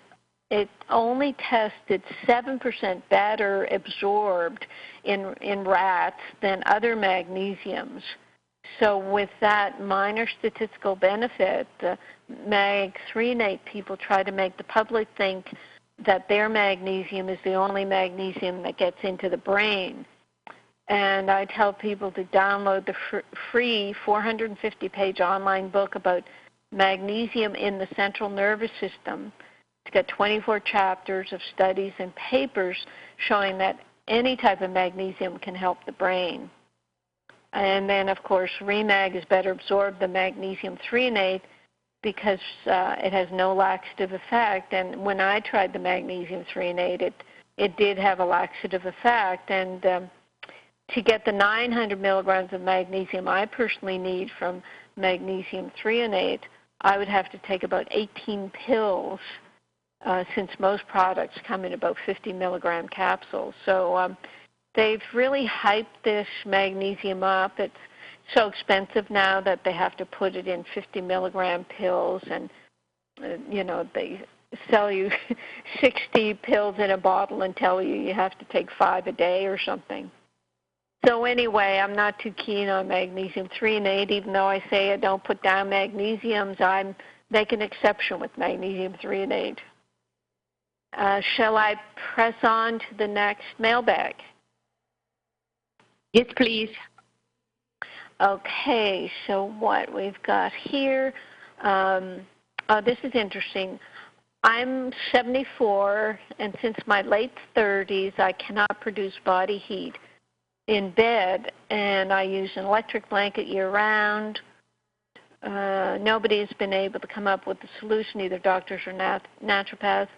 Speaker 4: it only tested 7% better absorbed in rats than other magnesiums. So with that minor statistical benefit, the mag-threonate people try to make the public think that their magnesium is the only magnesium that gets into the brain. And I tell people to download the free 450-page online book about magnesium in the central nervous system. It's got 24 chapters of studies and papers showing that any type of magnesium can help the brain. And then, of course, Remag is better absorbed than magnesium threonate because it has no laxative effect. And when I tried the magnesium threonate, it did have a laxative effect. And to get the 900 milligrams of magnesium I personally need from magnesium threonate, I would have to take about 18 pills since most products come in about 50 milligram capsules. So they've really hyped this magnesium up. It's so expensive now that they have to put it in 50 milligram pills, and sell you 60 pills in a bottle and tell you have to take 5 a day or something. So anyway, I'm not too keen on magnesium threonate, even though I say I don't put down magnesiums. I make an exception with magnesium threonate. Shall I press on to the next mailbag?
Speaker 2: Yes, please.
Speaker 4: Okay, so what we've got here, this is interesting. I'm 74, and since my late 30s, I cannot produce body heat in bed, and I use an electric blanket year-round. Nobody's been able to come up with a solution, either doctors or naturopaths.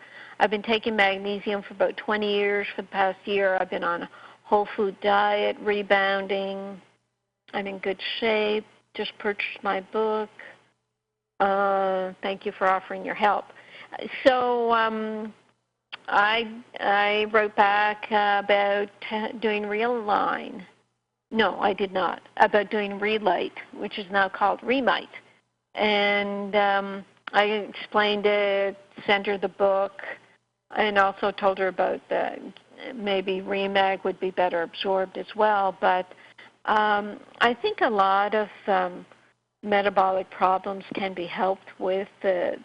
Speaker 4: I've been taking magnesium for about 20 years. For the past year, I've been on a whole food diet, rebounding. I'm in good shape. Just purchased my book. Thank you for offering your help. So I wrote back about doing Realign. No, I did not. About doing Relight, which is now called Remite. And I explained it, sent her the book, and also told her about maybe Remag would be better absorbed as well. But I think a lot of metabolic problems can be helped with the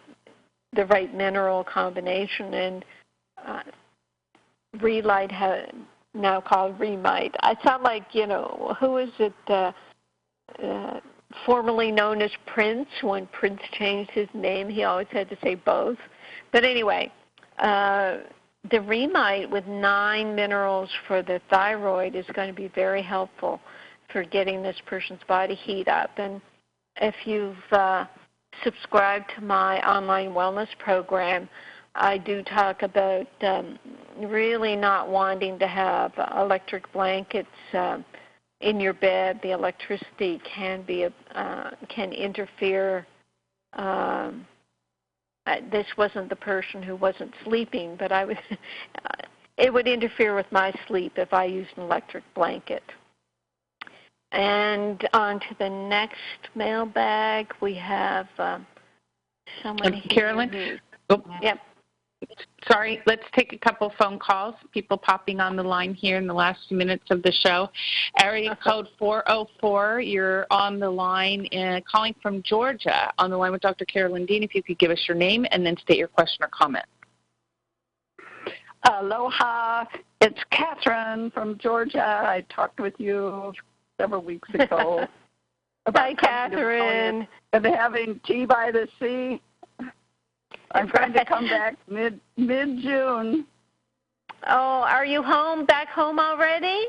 Speaker 4: right mineral combination, and Relight now called Remite. I sound like, who is it, formerly known as Prince? When Prince changed his name, he always had to say both. But anyway, the Remite with 9 minerals for the thyroid is going to be very helpful for getting this person's body heat up. And if you've subscribed to my online wellness program, I do talk about really not wanting to have electric blankets in your bed. The electricity can interfere. This wasn't the person who wasn't sleeping, but it would interfere with my sleep if I used an electric blanket. And on to the next mailbag, we have someone here.
Speaker 2: Carolyn?
Speaker 4: Yep.
Speaker 2: Sorry, let's take a couple phone calls. People popping on the line here in the last few minutes of the show. Area code 404, you're on the line, calling from Georgia, on the line with Dr. Carolyn Dean. If you could give us your name and then state your question or comment.
Speaker 11: Aloha, it's Catherine from Georgia. I talked with you several weeks ago about
Speaker 4: Hi, Catherine.
Speaker 11: And having tea by the sea. I'm trying to come back mid-June.
Speaker 4: Oh, are you back home already?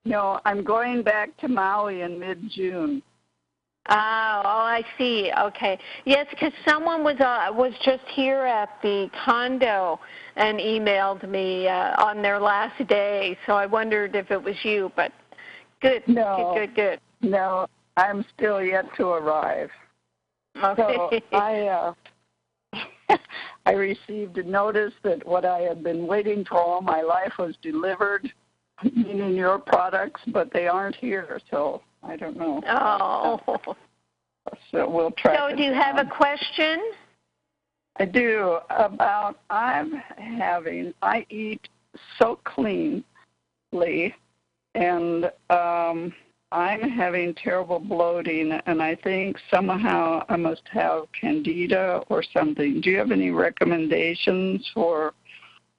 Speaker 11: No, I'm going back to Maui in mid-June.
Speaker 4: Oh, I see. Okay. Yes, because someone was just here at the condo and emailed me on their last day, so I wondered if it was you, but good.
Speaker 11: No.
Speaker 4: Good.
Speaker 11: No, I'm still yet to arrive.
Speaker 4: Okay.
Speaker 11: So I received a notice that what I had been waiting for all my life was delivered, meaning your products, but they aren't here, so I don't know.
Speaker 4: Oh.
Speaker 11: So we'll try.
Speaker 4: So do you have a question?
Speaker 11: I do. I eat so cleanly, and I'm having terrible bloating, and I think somehow I must have candida or something. Do you have any recommendations for?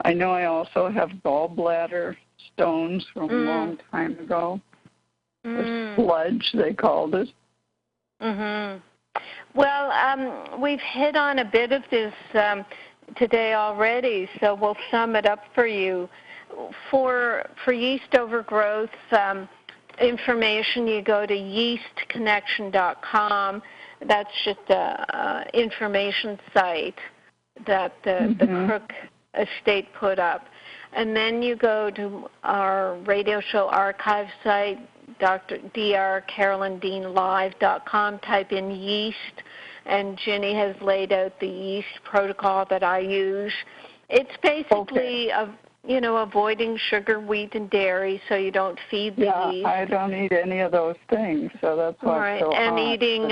Speaker 11: I know I also have gallbladder stones from a long time ago. Or sludge, they called it.
Speaker 4: Well, we've hit on a bit of this today already, so we'll sum it up for you. For yeast overgrowth information, you go to yeastconnection.com. That's just an information site that the Crook estate put up. And then you go to our radio show archive site, drcarolyndeanlive.com, type in yeast, and Ginney has laid out the yeast protocol that I use. It's basically avoiding sugar, wheat, and dairy so you don't feed the yeast.
Speaker 11: I don't eat any of those things, so that's why it's so
Speaker 4: and
Speaker 11: hot.
Speaker 4: Eating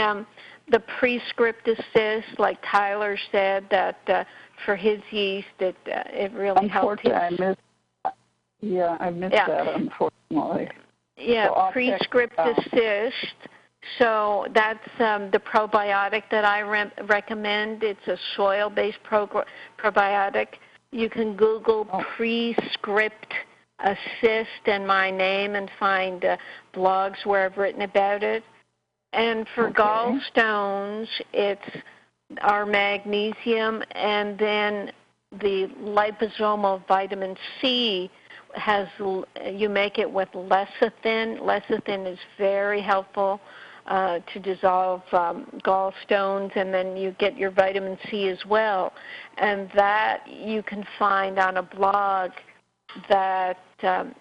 Speaker 4: the Prescript Assist, like Tyler said, that for his yeast. It really helped him.
Speaker 11: I missed that, unfortunately.
Speaker 4: Yeah,
Speaker 11: so
Speaker 4: Prescript Assist. So that's the probiotic that I recommend. It's a soil-based probiotic. You can Google Prescript Assist and my name and find blogs where I've written about it. And for gallstones, it's our magnesium, and then the liposomal vitamin C you make it with lecithin. Lecithin is very helpful to dissolve gallstones, and then you get your vitamin C as well. And that you can find on a blog that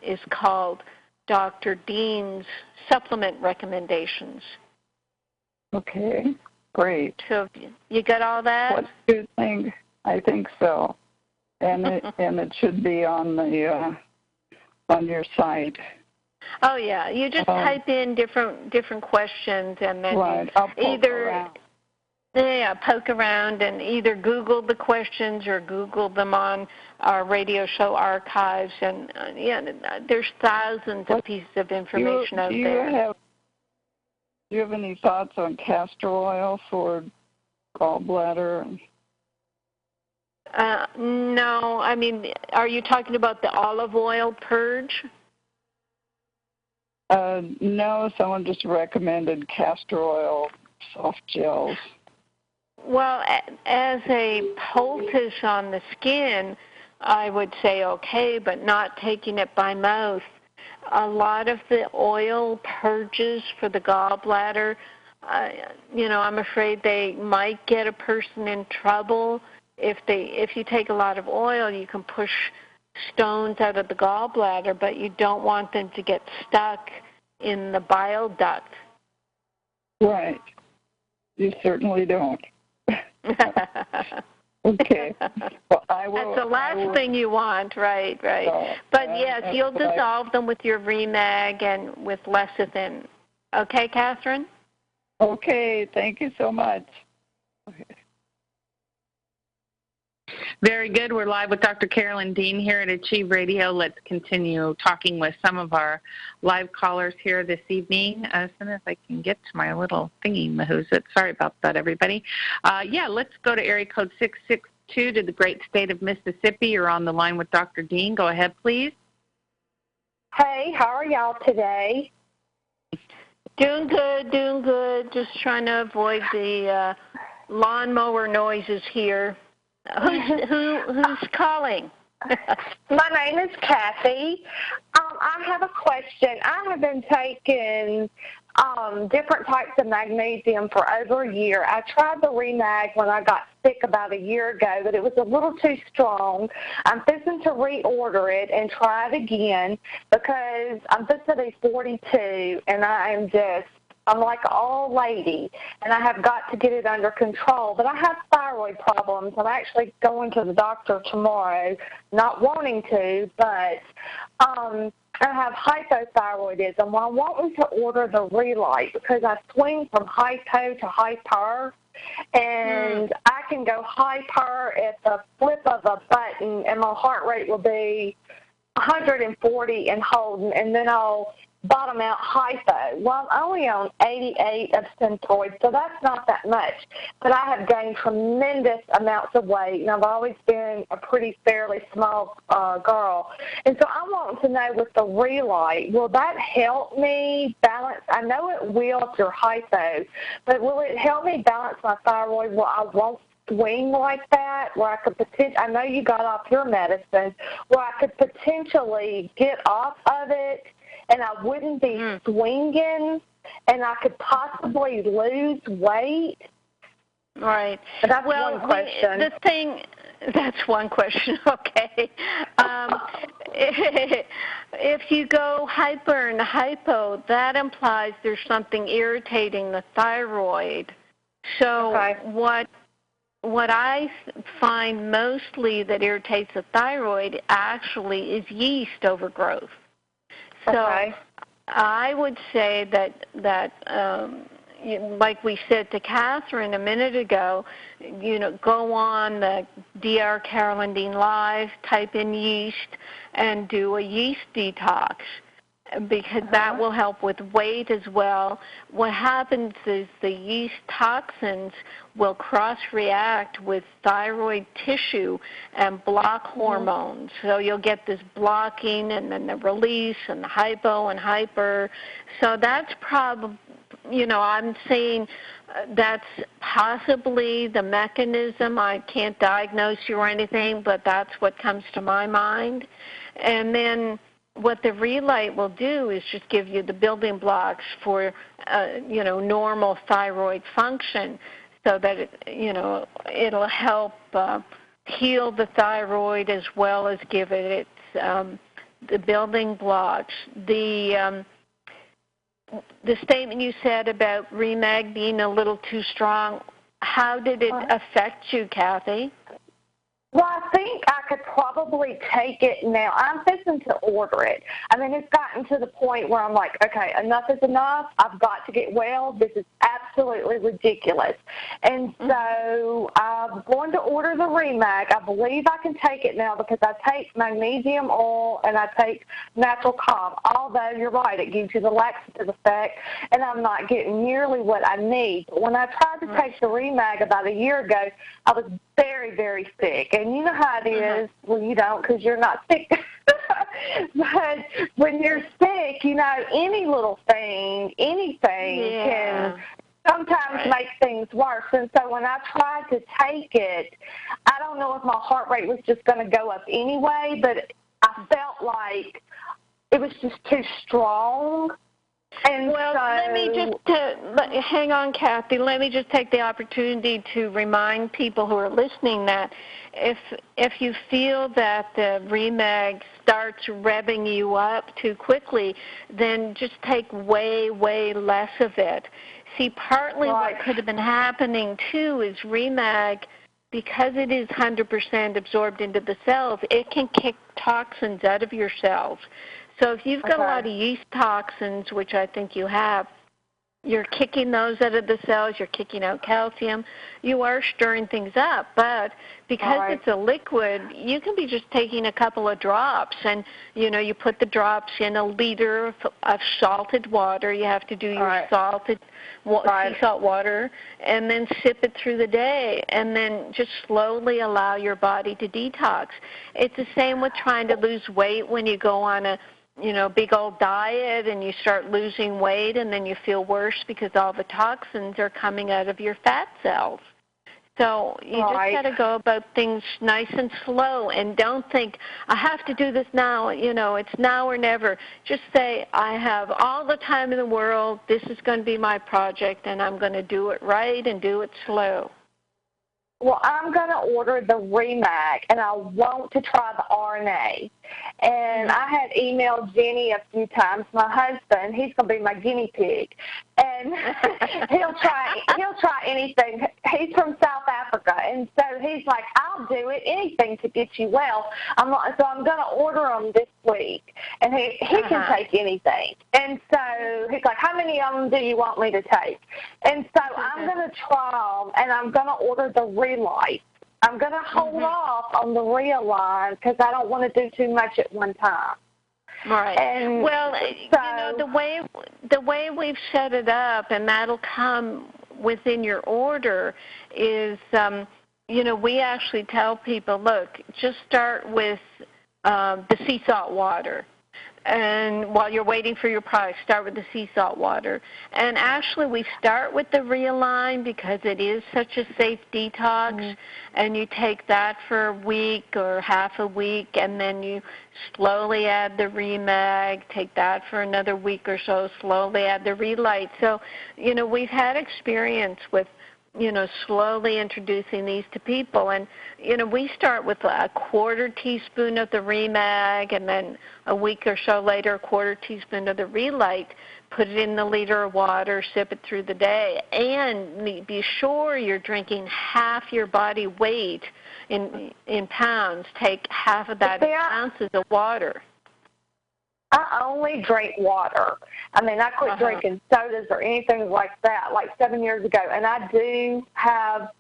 Speaker 4: is called Dr. Dean's Supplement Recommendations.
Speaker 11: Okay, great.
Speaker 4: So you got all that?
Speaker 11: What do you think? I think so. And it should be on the on your site.
Speaker 4: Oh yeah, you just type in different questions, and then
Speaker 11: I'll poke around.
Speaker 4: Poke around and either Google the questions or Google them on our radio show archives, and there's thousands of pieces of information out there.
Speaker 11: Do you have any thoughts on castor oil for gallbladder?
Speaker 4: No, I mean, are you talking about the olive oil purge?
Speaker 11: No, someone just recommended castor oil soft gels.
Speaker 4: Well, as a poultice on the skin, I would say okay, but not taking it by mouth. A lot of the oil purges for the gallbladder, I'm afraid they might get a person in trouble. If you take a lot of oil, you can push stones out of the gallbladder, but you don't want them to get stuck in the bile duct.
Speaker 11: Right. You certainly don't. Okay. Well,
Speaker 4: That's the last thing you want, right. But yes, you'll dissolve them with your Remag and with lecithin. Okay, Catherine?
Speaker 11: Okay, thank you so much. Okay.
Speaker 2: Very good. We're live with Dr. Carolyn Dean here at Achieve Radio. Let's continue talking with some of our live callers here this evening. As soon as I can get to my little thingy mahoozit. Sorry about that, everybody. Let's go to area code 662 to the great state of Mississippi. You're on the line with Dr. Dean. Go ahead, please.
Speaker 12: Hey, how are y'all today?
Speaker 4: Doing good. Just trying to avoid the lawnmower noises here. Who's calling?
Speaker 12: My name is Kathy. I have a question. I have been taking different types of magnesium for over a year. I tried the Remag when I got sick about a year ago, but it was a little too strong. I'm fixing to reorder it and try it again because I'm fixing to be 42, and I'm like an old lady, and I have got to get it under control. But I have thyroid problems. I'm actually going to the doctor tomorrow, not wanting to, but I have hypothyroidism. Well, I'm wanting to order the Relight because I swing from hypo to hyper, and I can go hyper at the flip of a button, and my heart rate will be 140 and holding, and then I'll bottom out hypo. Well, I'm only on 88 of Synthroid, so that's not that much. But I have gained tremendous amounts of weight, and I've always been a pretty fairly small girl. And so I want to know with the Relight, will that help me balance? I know it will if you're hypo, but will it help me balance my thyroid where I won't swing like that, where I could I know you got off your medicine, where I could potentially get off of it and I wouldn't be swinging, and I could possibly lose weight?
Speaker 4: Right.
Speaker 12: But that's one question.
Speaker 4: That's one question, okay. If you go hyper and hypo, that implies there's something irritating the thyroid. So what I find mostly that irritates the thyroid actually is yeast overgrowth. So I would say that like we said to Catherine a minute ago, go on the Dr. Carolyn Dean Live, type in yeast, and do a yeast detox, because that will help with weight as well. What happens is the yeast toxins will cross-react with thyroid tissue and block hormones. So you'll get this blocking and then the release and the hypo and hyper. So that's probably, I'm saying that's possibly the mechanism. I can't diagnose you or anything, but that's what comes to my mind. And then what the Relight will do is just give you the building blocks for, normal thyroid function, so that it'll help heal the thyroid as well as give it its the building blocks. The statement you said about Remag being a little too strong, how did it affect you, Kathy?
Speaker 12: Well, I think I could probably take it now. I'm fixing to order it. I mean, it's gotten to the point where I'm like, okay, enough is enough. I've got to get well. This is absolutely ridiculous. And so I'm going to order the Remag. I believe I can take it now because I take magnesium oil and I take natural calm. Although you're right, it gives you the laxative effect, and I'm not getting nearly what I need. But when I tried to take the Remag about a year ago, I was very, very sick. And you know how it is. Well, you don't because you're not sick. But when you're sick, any little thing, anything can sometimes make things worse. And so when I tried to take it, I don't know if my heart rate was just going to go up anyway, but I felt like it was just too strong. And
Speaker 4: let me just hang on, Kathy. Let me just take the opportunity to remind people who are listening that if you feel that the Remag starts revving you up too quickly, then just take way, way less of it. See, partly what could have been happening, too, is Remag, because it is 100% absorbed into the cells, it can kick toxins out of your cells. So if you've got a lot of yeast toxins, which I think you have, you're kicking those out of the cells, you're kicking out calcium, you are stirring things up. But because it's a liquid, you can be just taking a couple of drops, and, you put the drops in a liter of salted water. You have to do your salted sea salt water, and then sip it through the day, and then just slowly allow your body to detox. It's the same with trying to lose weight when you go on a big old diet and you start losing weight, and then you feel worse because all the toxins are coming out of your fat cells. So you just got to go about things nice and slow, and don't think, I have to do this now, it's now or never. Just say, I have all the time in the world, this is going to be my project, and I'm going to do it right and do it slow.
Speaker 12: Well, I'm going to order the Remag, and I want to try the RNA. And I had emailed Ginney a few times. My husband, he's going to be my guinea pig, and he'll try anything. He's from South Africa, and so he's like, I'll do it, anything to get you well. So I'm going to order them this week, and he can take anything. And so he's like, how many of them do you want me to take? And so I'm going to try them, and I'm going to order the Relight. I'm going to hold off on the Realign because I don't want to do too much at one time.
Speaker 4: Right.
Speaker 12: And
Speaker 4: the way we've set it up, and that'll come within your order, is, we actually tell people, look, just start with the sea salt water. And while you're waiting for your product, start with the sea salt water. And actually, we start with the Realign because it is such a safe detox, and you take that for a week or half a week, and then you slowly add the Remag, take that for another week or so, slowly add the Relight. So, we've had experience with slowly introducing these to people. And, we start with a quarter teaspoon of the Remag, and then a week or so later, a quarter teaspoon of the Relight. Put it in the liter of water, sip it through the day, and be sure you're drinking half your body weight in pounds. Take half of that in ounces of water.
Speaker 12: I only drink water. I mean, I quit drinking sodas or anything like that, like 7 years ago. And I do have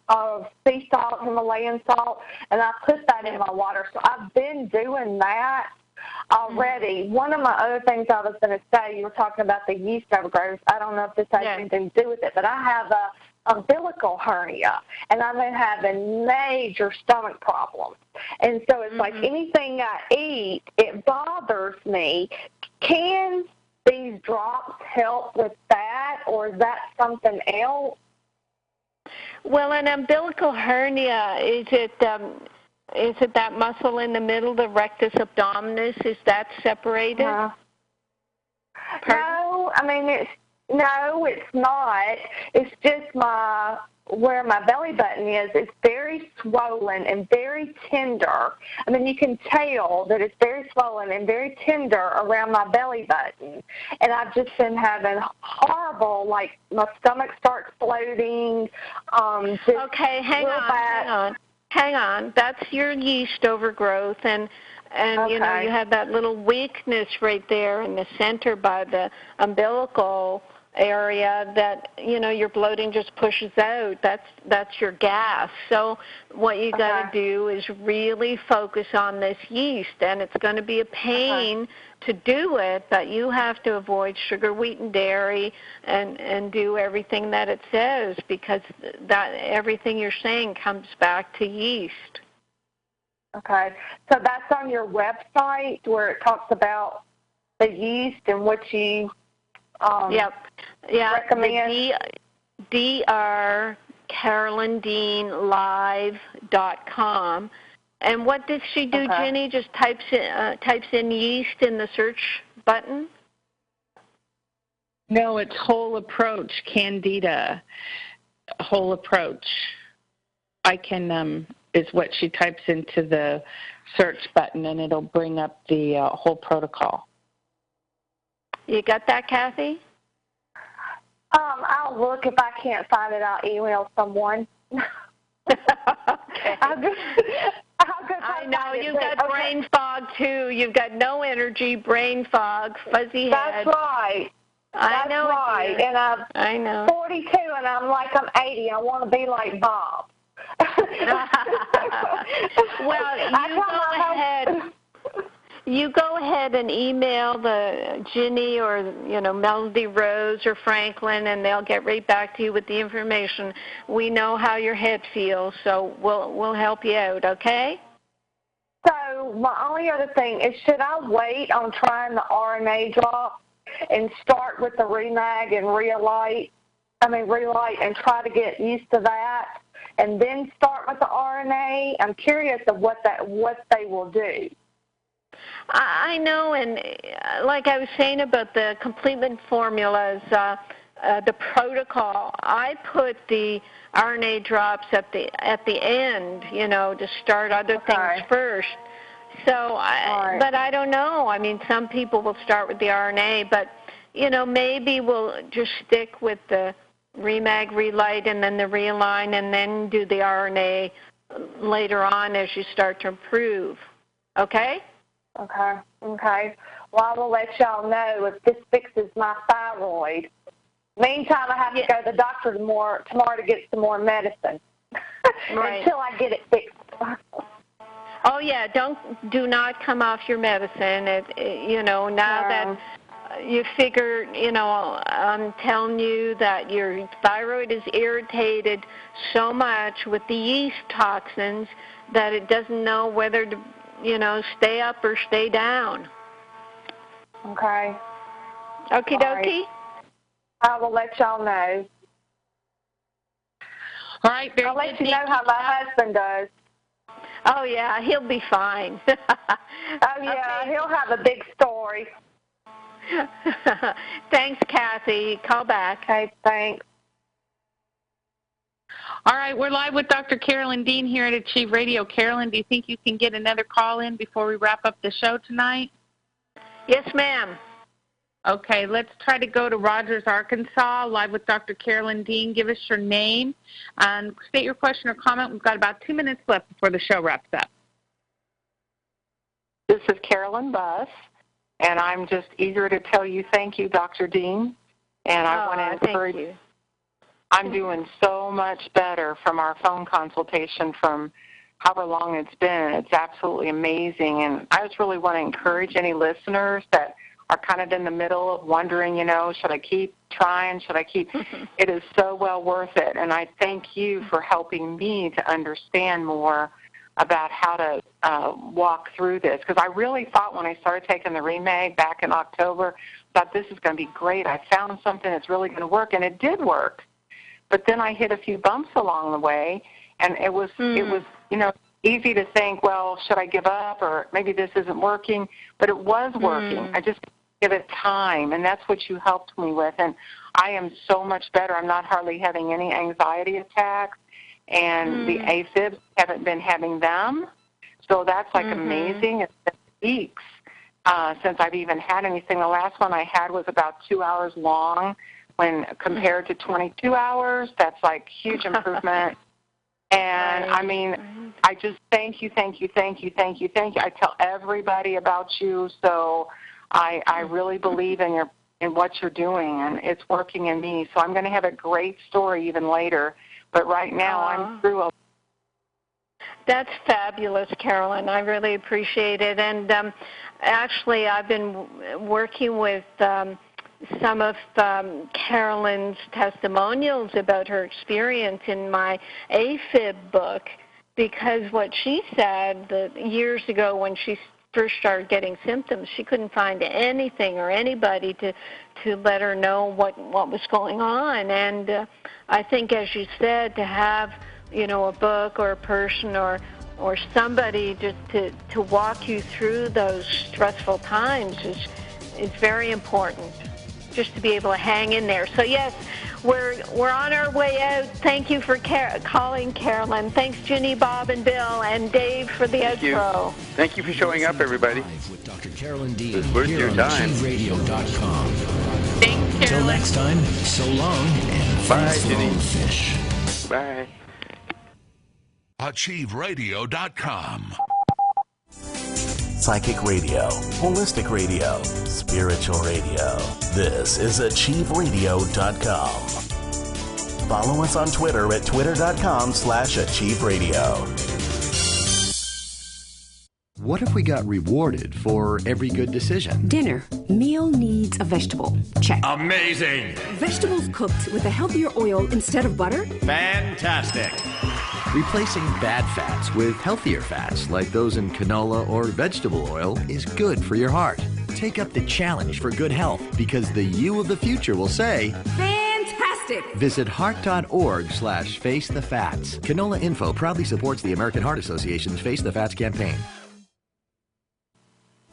Speaker 12: sea salt, Himalayan salt, and I put that in my water. So I've been doing that already. One of my other things I was going to say, you were talking about the yeast overgrowth. I don't know if this has anything to do with it, but I have a umbilical hernia, and I've been having major stomach problems. And so it's like anything I eat, it bothers me. Can these drops help with that, or is that something else?
Speaker 4: Well, an umbilical hernia, is it that muscle in the middle, the rectus abdominis? Is that separated?
Speaker 12: No, I mean, no, it's not. It's just where my belly button is. It's very swollen and very tender. I mean, you can tell that it's very swollen and very tender around my belly button. And I've just been having horrible, like my stomach starts floating.
Speaker 4: Okay, hang on. That's your yeast overgrowth, and you know, you have that little weakness right there in the center by the umbilical area that, you know, your bloating just pushes out. That's your gas. So what you got to do is really focus on this yeast, and it's going to be a pain to do it, but you have to avoid sugar, wheat, and dairy, and do everything that it says, because that everything you're saying comes back to yeast.
Speaker 12: Okay, so that's on your website where it talks about the yeast and what you recommend?
Speaker 4: Dr. Carolyn Dean Live.com. And what does she do, Ginney? Just types in yeast in the search button?
Speaker 2: No, it's Whole Approach, Candida. Whole Approach. I can is what she types into the search button, and it'll bring up the whole protocol.
Speaker 4: You got that, Kathy?
Speaker 12: I'll look. If I can't find it, I'll email someone.
Speaker 4: Okay. I know, you've got brain fog, too. You've got no energy, brain fog, fuzzy head.
Speaker 12: That's right.
Speaker 4: I know.
Speaker 12: Right. And
Speaker 4: I know.
Speaker 12: 42, and I'm like I'm 80. I want to be like Bob.
Speaker 4: Well, you go ahead and email the Ginney or, you know, Melody Rose or Franklin, and they'll get right back to you with the information. We know how your head feels, so we'll help you out, okay?
Speaker 12: So my only other thing is, should I wait on trying the RNA drop and start with the Remag and Relight and try to get used to that, and then start with the RNA? I'm curious of what they will do.
Speaker 4: I know, and like I was saying about the complement formulas, the protocol, I put the RNA drops at the end, you know, to start other things first. So, but I don't know. I mean, some people will start with the RNA, but, you know, maybe we'll just stick with the Remag, Relight, and then the Realign, and then do the RNA later on as you start to improve. Okay?
Speaker 12: Okay. Well, I will let y'all know if this fixes my thyroid. Meantime, I have to go to the doctor tomorrow to get some more medicine until I get it fixed.
Speaker 4: Oh, yeah, do not come off your medicine. You know, now that you figure, you know, I'm telling you that your thyroid is irritated so much with the yeast toxins that it doesn't know whether to, you know, stay up or stay down.
Speaker 12: Okay.
Speaker 4: Okie dokie.
Speaker 12: I will let y'all know.
Speaker 2: All right.
Speaker 12: I'll let you know how my husband does.
Speaker 4: Oh, yeah, he'll be fine.
Speaker 12: Oh, yeah, he'll have a big story.
Speaker 4: Thanks, Kathy. Call back.
Speaker 12: Okay, thanks.
Speaker 2: All right, we're live with Dr. Carolyn Dean here at Achieve Radio. Carolyn, do you think you can get another call in before we wrap up the show tonight?
Speaker 4: Yes, ma'am.
Speaker 2: Okay, let's try to go to Rogers, Arkansas, live with Dr. Carolyn Dean. Give us your name and state your question or comment. We've got about 2 minutes left before the show wraps up.
Speaker 13: This is Carolyn Buss, And I'm just eager to tell you thank you, Dr. Dean. And I want to encourage
Speaker 4: you.
Speaker 13: I'm doing so much better from our phone consultation from however long it's been. It's absolutely amazing. And I just really want to encourage any listeners that are kind of in the middle of wondering, should I keep trying? Should I keep? It is so well worth it. And I thank you for helping me to understand more about how to walk through this. Because I really thought when I started taking the Remag back in October, thought this is going to be great. I found something that's really going to work, and it did work. But then I hit a few bumps along the way, and it was easy to think, well, should I give up, or maybe this isn't working? But it was working. I just give it time, and that's what you helped me with. And I am so much better. I'm not hardly having any anxiety attacks, and the AFibs, haven't been having them. So that's like amazing. It's been weeks since I've even had anything. The last one I had was about 2 hours long. When compared to 22 hours, that's like huge improvement. And I mean, I just thank you. I tell everybody about you, so I really believe in what you're doing, and it's working in me. So I'm going to have a great story even later. But right now, I'm through.
Speaker 4: That's fabulous, Carolyn. I really appreciate it. And actually, I've been working with some of Carolyn's testimonials about her experience in my AFib book, because what she said that years ago when she first started getting symptoms, she couldn't find anything or anybody to let her know what was going on. And I think, as you said, to have a book or a person or somebody just to walk you through those stressful times is very important, just to be able to hang in there. So yes, we're on our way out. Thank you for calling, Carolyn. Thanks, Ginny, Bob, and Bill, and Dave for the outro.
Speaker 8: Thank you for showing up, everybody.
Speaker 3: With Dr. Carolyn Dean,
Speaker 8: it's worth your time.
Speaker 3: AchieveRadio.com.
Speaker 2: Thanks, Carolyn.
Speaker 3: Till next time, so long and
Speaker 8: bye, Ginny.
Speaker 3: fish.
Speaker 8: Bye.
Speaker 1: AchieveRadio.com. Psychic radio, holistic radio, spiritual radio. This is AchieveRadio.com. Follow us on Twitter at twitter.com/AchieveRadio.
Speaker 14: What if we got rewarded for every good decision?
Speaker 15: Dinner. Meal needs a vegetable. Check.
Speaker 16: Amazing.
Speaker 15: Vegetables cooked with a healthier oil instead of butter?
Speaker 16: Fantastic.
Speaker 14: Replacing bad fats with healthier fats like those in canola or vegetable oil is good for your heart. Take up the challenge for good health, because the you of the future will say,
Speaker 15: fantastic!
Speaker 14: Visit heart.org/face the fats. Canola Info proudly supports the American Heart Association's Face the Fats campaign.